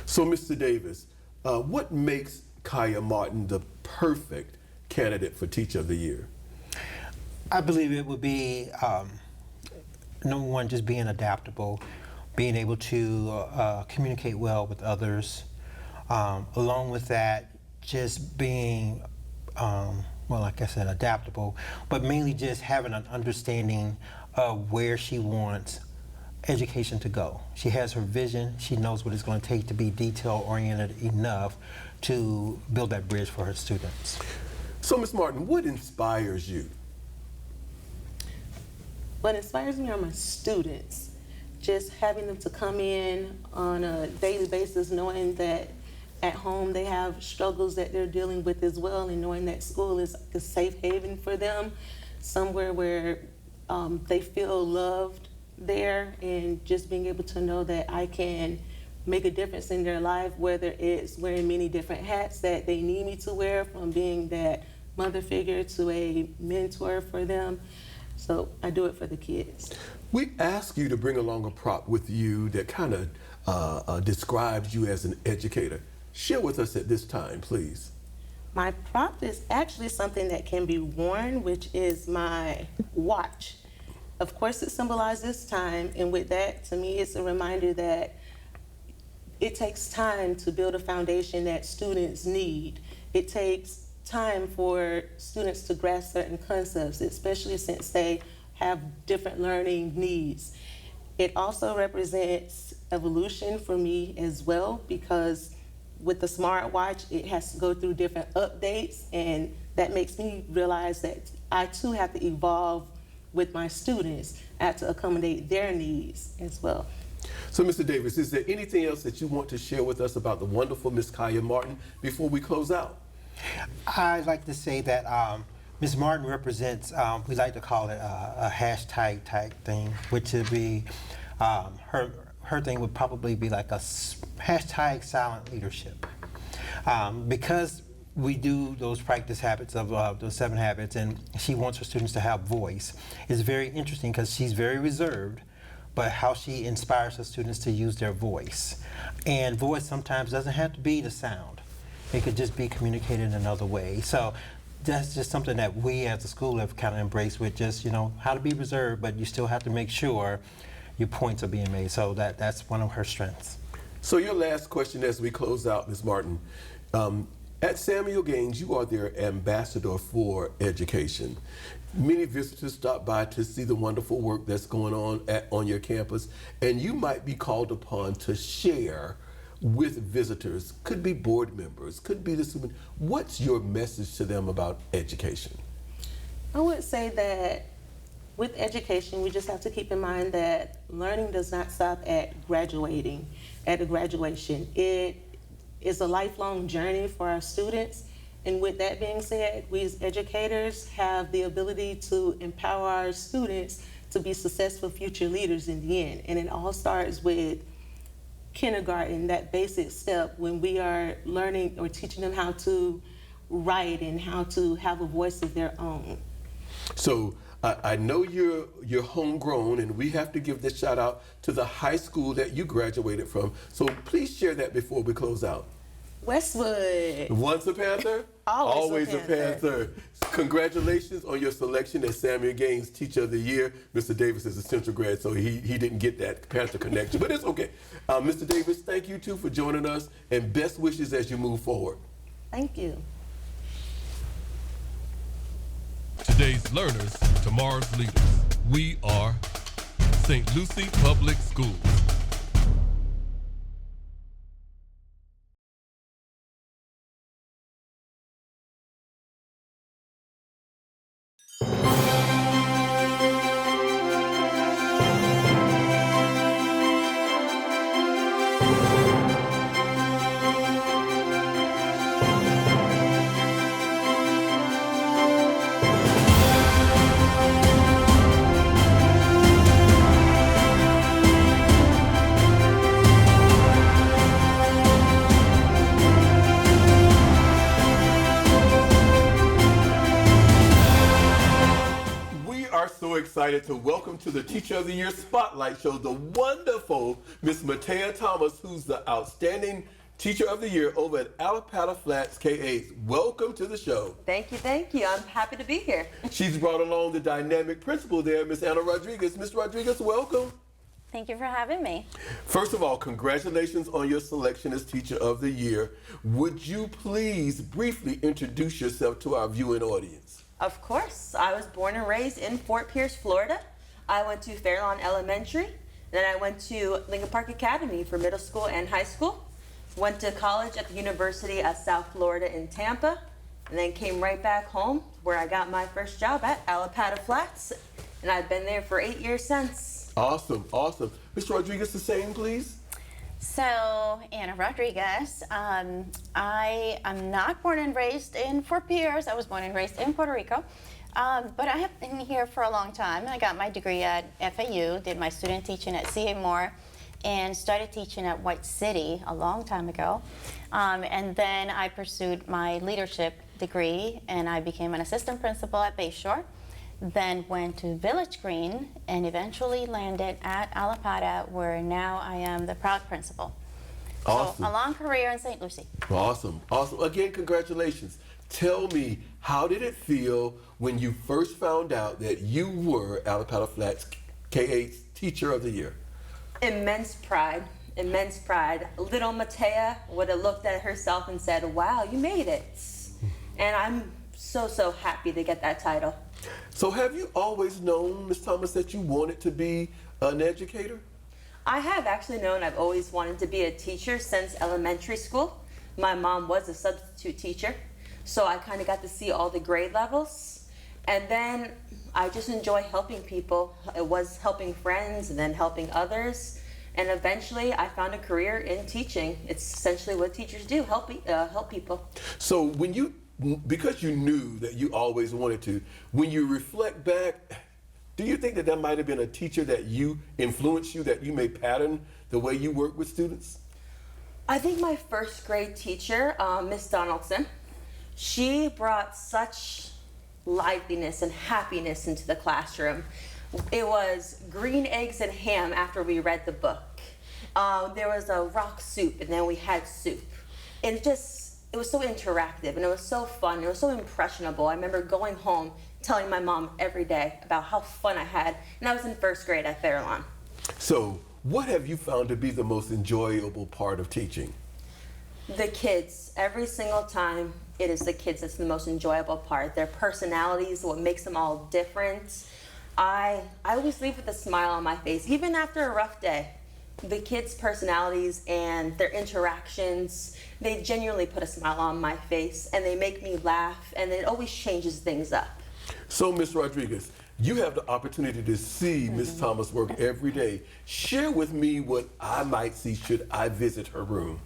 So, Mr. Davis, what makes Kaya Martin the perfect candidate for Teacher of the Year? I believe it would be, number one, just being adaptable, being able to communicate well with others. Along with that, just being, well, like I said, adaptable, but mainly just having an understanding of where she wants education to go. She has her vision. She knows what it's going to take to be detail-oriented enough to build that bridge for her students. So, Ms. Martin, what inspires you? What inspires me are my students. Just having them to come in on a daily basis, knowing that at home they have struggles that they're dealing with as well, and knowing that school is a safe haven for them, somewhere where they feel loved there, and just being able to know that I can make a difference in their life, whether it's wearing many different hats that they need me to wear, from being that mother figure to a mentor for them. So I do it for the kids. We ask you to bring along a prop with you that kind of describes you as an educator. Share with us at this time, please. My prop is actually something that can be worn, which is my watch. Of course, it symbolizes time, and with that, to me, it's a reminder that it takes time to build a foundation that students need. It takes time for students to grasp certain concepts, especially since they have different learning needs. It also represents evolution for me as well, because with the smartwatch, it has to go through different updates, and that makes me realize that I too have to evolve with my students. I have to accommodate their needs as well. So, Mr. Davis, is there anything else that you want to share with us about the wonderful Miss Kaya Martin before we close out? I'd like to say that Ms. Martin represents, we like to call it a hashtag type thing, which would be, her thing would probably be like a hashtag silent leadership. Because we do those practice habits of those 7 habits, and she wants her students to have voice. It's very interesting because she's very reserved, but how she inspires her students to use their voice. And voice sometimes doesn't have to be the sound. It could just be communicated in another way. So that's just something that we as a school have kind of embraced, with just, you know, how to be reserved, but you still have to make sure your points are being made. So that's one of her strengths. So your last question as we close out, Ms. Martin. At Samuel Gaines, you are their ambassador for education. Many visitors stop by to see the wonderful work that's going on your campus, and you might be called upon to share with visitors. Could be board members, could be the student. What's your message to them about education? I would say that with education, we just have to keep in mind that learning does not stop at graduating, at a graduation. It is a lifelong journey for our students. And with that being said, we as educators have the ability to empower our students to be successful future leaders in the end. And it all starts with kindergarten, that basic step when we are learning or teaching them how to write and how to have a voice of their own. So I know you're homegrown, and we have to give this shout out to the high school that you graduated from. So please share that before we close out. Westwood. Once a Panther, always a Panther. Congratulations on your selection as Samuel Gaines Teacher of the Year. Mr. Davis is a Central grad, so he didn't get that Panther connection, but it's okay. Mr. Davis, thank you too for joining us, and best wishes as you move forward. Thank you. Today's learners, tomorrow's leaders. We are St. Lucie Public Schools. excited to welcome to the Teacher of the Year Spotlight Show the wonderful Miss Matea Thomas, who's the outstanding Teacher of the Year over at Allapattah Flats K-8. Welcome to the show. Thank you, thank you. I'm happy to be here. She's brought along the dynamic principal there, Miss Anna Rodriguez. Miss Rodriguez, welcome. Thank you for having me. First of all, congratulations on your selection as Teacher of the Year. Would you please briefly introduce yourself to our viewing audience? Of course. I was born and raised in Fort Pierce, Florida. I went to Fairlawn Elementary. Then I went to Lincoln Park Academy for middle school and high school. Went to college at the University of South Florida in Tampa. And then came right back home where I got my first job at Allapattah Flats. And I've been there for 8 years since. Awesome, awesome. Ms. Rodriguez, the same, please. So, Anna Rodriguez, I am not born and raised in Fort Pierce. I was born and raised in Puerto Rico. But I have been here for a long time. I got my degree at FAU, did my student teaching at C.A. Moore, and started teaching at White City a long time ago. And then I pursued my leadership degree, and I became an assistant principal at Bayshore. Then went to Village Green and eventually landed at Allapattah, where now I am the proud principal. Awesome. So a long career in St. Lucie. Awesome, awesome. Again, congratulations. Tell me, how did it feel when you first found out that you were Allapattah Flats K-8's Teacher of the Year? Immense pride, immense pride. Little Matea would have looked at herself and said, wow, you made it. And I'm so happy to get that title. So have you always known, Ms. Thomas, that you wanted to be an educator? I have actually known I've always wanted to be a teacher since elementary school. My mom was a substitute teacher, so I kind of got to see all the grade levels. And then I just enjoy helping people. It was helping friends and then helping others. And eventually I found a career in teaching. It's essentially what teachers do, help people. So when you, because you knew that you always wanted to, when you reflect back, do you think that that might have been a teacher that you influenced you, that you may pattern the way you work with students? I think my first grade teacher, Miss Donaldson, she brought such liveliness and happiness into the classroom. It was green eggs and ham after we read the book. There was a rock soup and then we had soup. And it was so interactive and it was so fun. It was so impressionable. I remember going home telling my mom every day about how fun I had. And I was in first grade at Fairlawn. So what have you found to be the most enjoyable part of teaching? The kids. Every single time it is the kids that's the most enjoyable part. Their personalities, what makes them all different. I always leave with a smile on my face, even after a rough day. The kids' personalities and their interactions, they genuinely put a smile on my face and they make me laugh and it always changes things up. So, Ms. Rodriguez, you have the opportunity to see Ms. Thomas work every day. Share with me what I might see should I visit her room.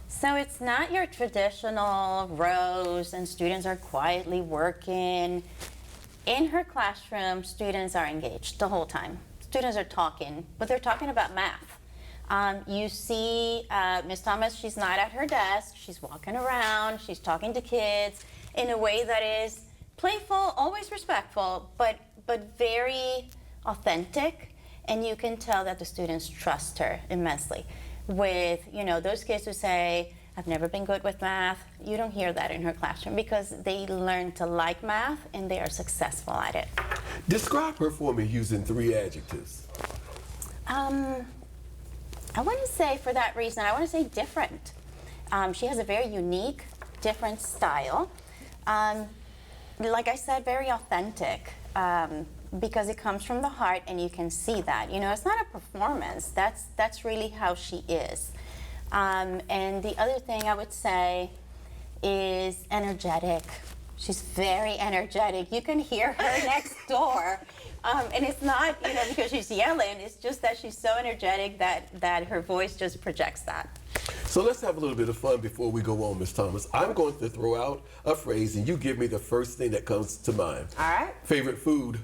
So it's not your traditional rows and students are quietly working. In her classroom, students are engaged the whole time. Students are talking, but they're talking about math. You see Ms. Thomas, she's not at her desk, she's walking around, she's talking to kids in a way that is playful, always respectful, but very authentic, and you can tell that the students trust her immensely. With, you know, those kids who say, I've never been good with math, you don't hear that in her classroom because they learn to like math and they are successful at it. Describe her for me using 3 adjectives. I wouldn't say for that reason, I want to say different. She has a very unique, different style. Like I said, very authentic. Because it comes from the heart and you can see that. You know, it's not a performance, that's really how she is. And the other thing I would say is energetic. She's very energetic. You can hear her next door. And it's not, you know, because she's yelling, it's just that she's so energetic that her voice just projects that. So let's have a little bit of fun before we go on, Ms. Thomas. I'm going to throw out a phrase and you give me the first thing that comes to mind. All right. Favorite food?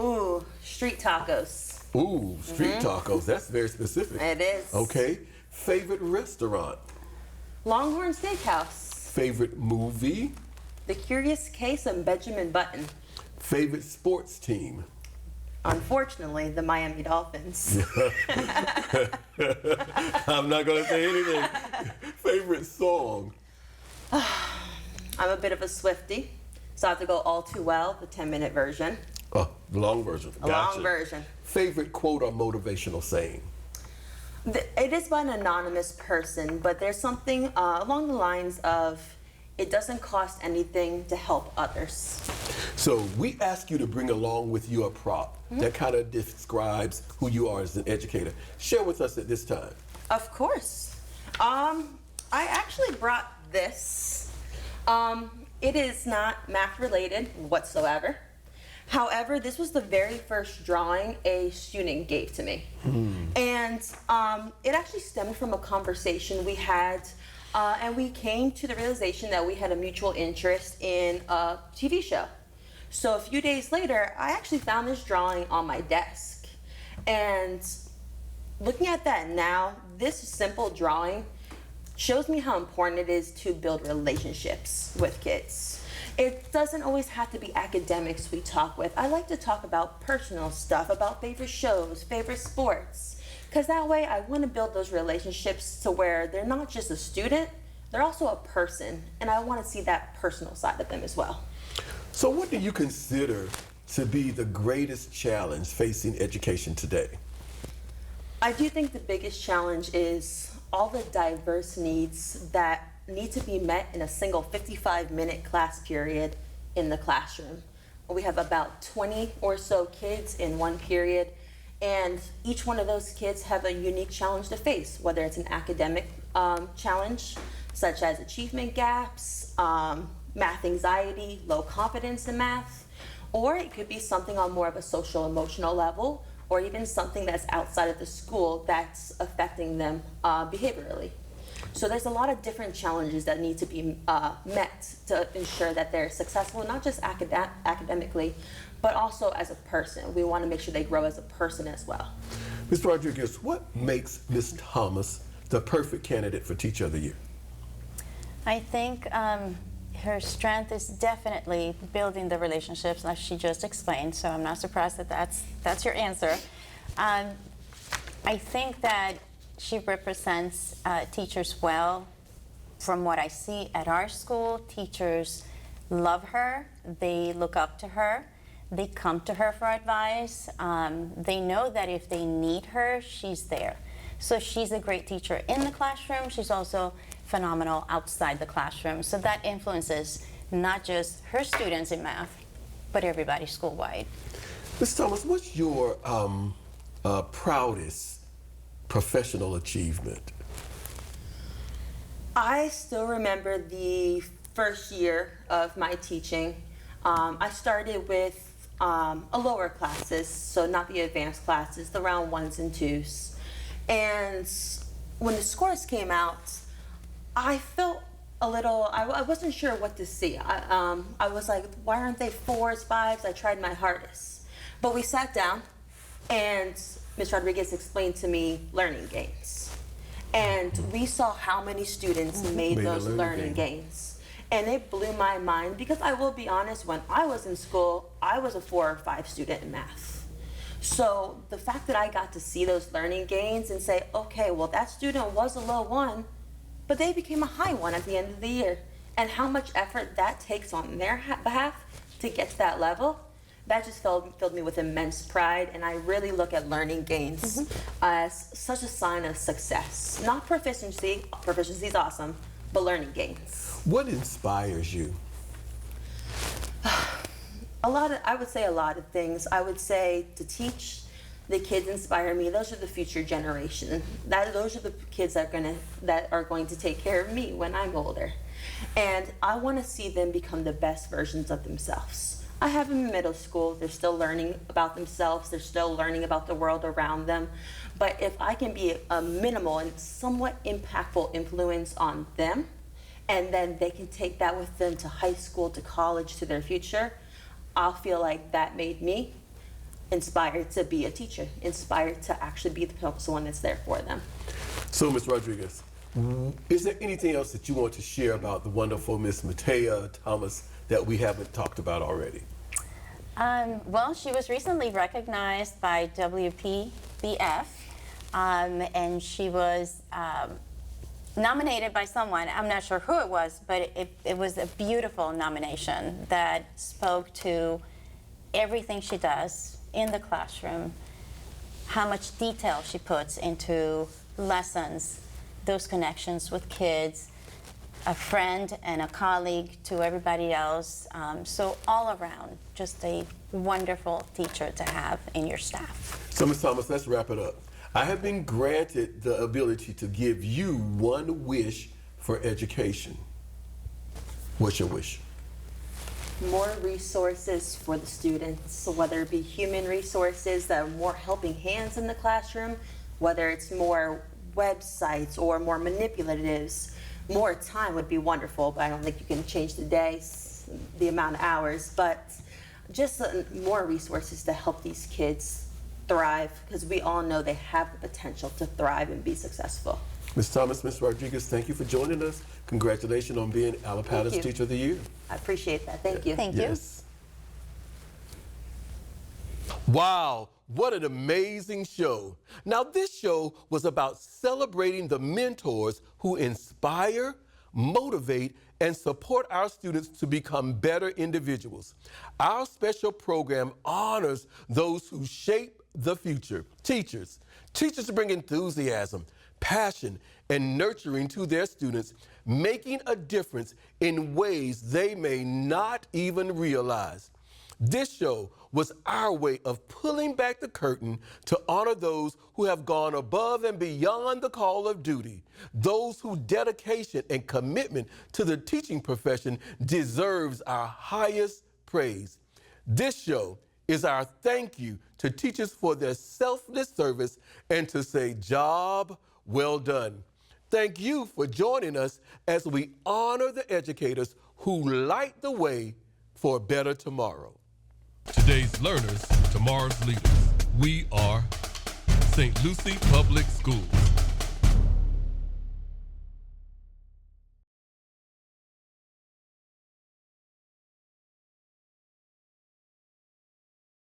Ooh, street tacos. Ooh, street tacos. That's very specific. It is. Okay. Favorite restaurant? Longhorn Steakhouse. Favorite movie? The Curious Case of Benjamin Button. Favorite sports team? Unfortunately, the Miami Dolphins. I'm not going to say anything. Favorite song? I'm a bit of a Swiftie, so I have to go All Too Well, the 10-minute version. Oh, the long version. A long version. Favorite quote or motivational saying? It is by an anonymous person, but there's something along the lines of, it doesn't cost anything to help others. So we ask you to bring along with you a prop that kind of describes who you are as an educator. Share with us at this time. Of course. I actually brought this. It is not math related whatsoever. However, this was the very first drawing a student gave to me. And it actually stemmed from a conversation we had, and we came to the realization that we had a mutual interest in a TV show. So a few days later, I actually found this drawing on my desk. And looking at that now, this simple drawing shows me how important it is to build relationships with kids. It doesn't always have to be academics we talk with. I like to talk about personal stuff, about favorite shows, favorite sports, because that way I want to build those relationships to where they're not just a student, they're also a person, and I want to see that personal side of them as well. So what do you consider to be the greatest challenge facing education today? I do think the biggest challenge is all the diverse needs that need to be met in a single 55-minute class period in the classroom. We have about 20 or so kids in one period, and each one of those kids have a unique challenge to face, whether it's an academic challenge, such as achievement gaps, math anxiety, low confidence in math, or it could be something on more of a social emotional level, or even something that's outside of the school that's affecting them behaviorally. So there's a lot of different challenges that need to be met to ensure that they're successful, not just academically, but also as a person. We want to make sure they grow as a person as well. Ms. Rodriguez, what makes Ms. Thomas the perfect candidate for Teacher of the Year? I think her strength is definitely building the relationships, like she just explained, so I'm not surprised that that's your answer. I think that she represents teachers well. From what I see at our school, teachers love her, they look up to her, they come to her for advice. They know that if they need her, she's there. So she's a great teacher in the classroom, she's also phenomenal outside the classroom. So that influences not just her students in math, but everybody school-wide. Ms. Thomas, what's your proudest professional achievement? I still remember the first year of my teaching. I started with a lower classes, so not the advanced classes, the round 1s and 2s. And when the scores came out, I felt a little, I wasn't sure what to see. I was like, why aren't they 4s, 5s? I tried my hardest. But we sat down and Ms. Rodriguez explained to me learning gains. And we saw how many students made those learning gains. And it blew my mind because I will be honest, when I was in school, I was a 4 or 5 student in math. So the fact that I got to see those learning gains and say, okay, well that student was a low 1, but they became a high 1 at the end of the year. And how much effort that takes on their behalf to get to that level, that just filled me with immense pride, and I really look at learning gains as such a sign of success. Not proficiency, proficiency is awesome, but learning gains. What inspires you? I would say a lot of things. I would say to teach, the kids inspire me. Those are the future generation. Those are the kids that are going to take care of me when I'm older. And I want to see them become the best versions of themselves. I have them in middle school. They're still learning about themselves. They're still learning about the world around them. But if I can be a minimal and somewhat impactful influence on them, and then they can take that with them to high school, to college, to their future, I'll feel like that made me inspired to be a teacher, inspired to actually be the one that's there for them. So, Ms. Rodriguez, is there anything else that you want to share about the wonderful Ms. Matea Thomas that we haven't talked about already? Well, she was recently recognized by WPBF, and she was nominated by someone. I'm not sure who it was, but it was a beautiful nomination that spoke to everything she does in the classroom, how much detail she puts into lessons, those connections with kids, a friend and a colleague to everybody else. So all around, just a wonderful teacher to have in your staff. So, Ms. Thomas, let's wrap it up. I have been granted the ability to give you one wish for education. What's your wish? More resources for the students, so whether it be human resources, that are more helping hands in the classroom, whether it's more websites or more manipulatives. More time would be wonderful, but I don't think you can change the days, the amount of hours, but just more resources to help these kids thrive, because we all know they have the potential to thrive and be successful. Ms. Thomas, Ms. Rodriguez, thank you for joining us. Congratulations on being Allapattah's Thank you. Teacher of the Year. I appreciate that. Thank you. Thank you. Yes. Wow, what an amazing show. Now, this show was about celebrating the mentors who inspire, motivate, and support our students to become better individuals. Our special program honors those who shape the future. Teachers. Teachers bring enthusiasm, passion, and nurturing to their students, making a difference in ways they may not even realize. This show was our way of pulling back the curtain to honor those who have gone above and beyond the call of duty, those whose dedication and commitment to the teaching profession deserves our highest praise. This show is our thank you to teachers for their selfless service and to say, job well done. Thank you for joining us as we honor the educators who light the way for a better tomorrow. Today's learners, tomorrow's leaders. We are St. Lucie Public Schools.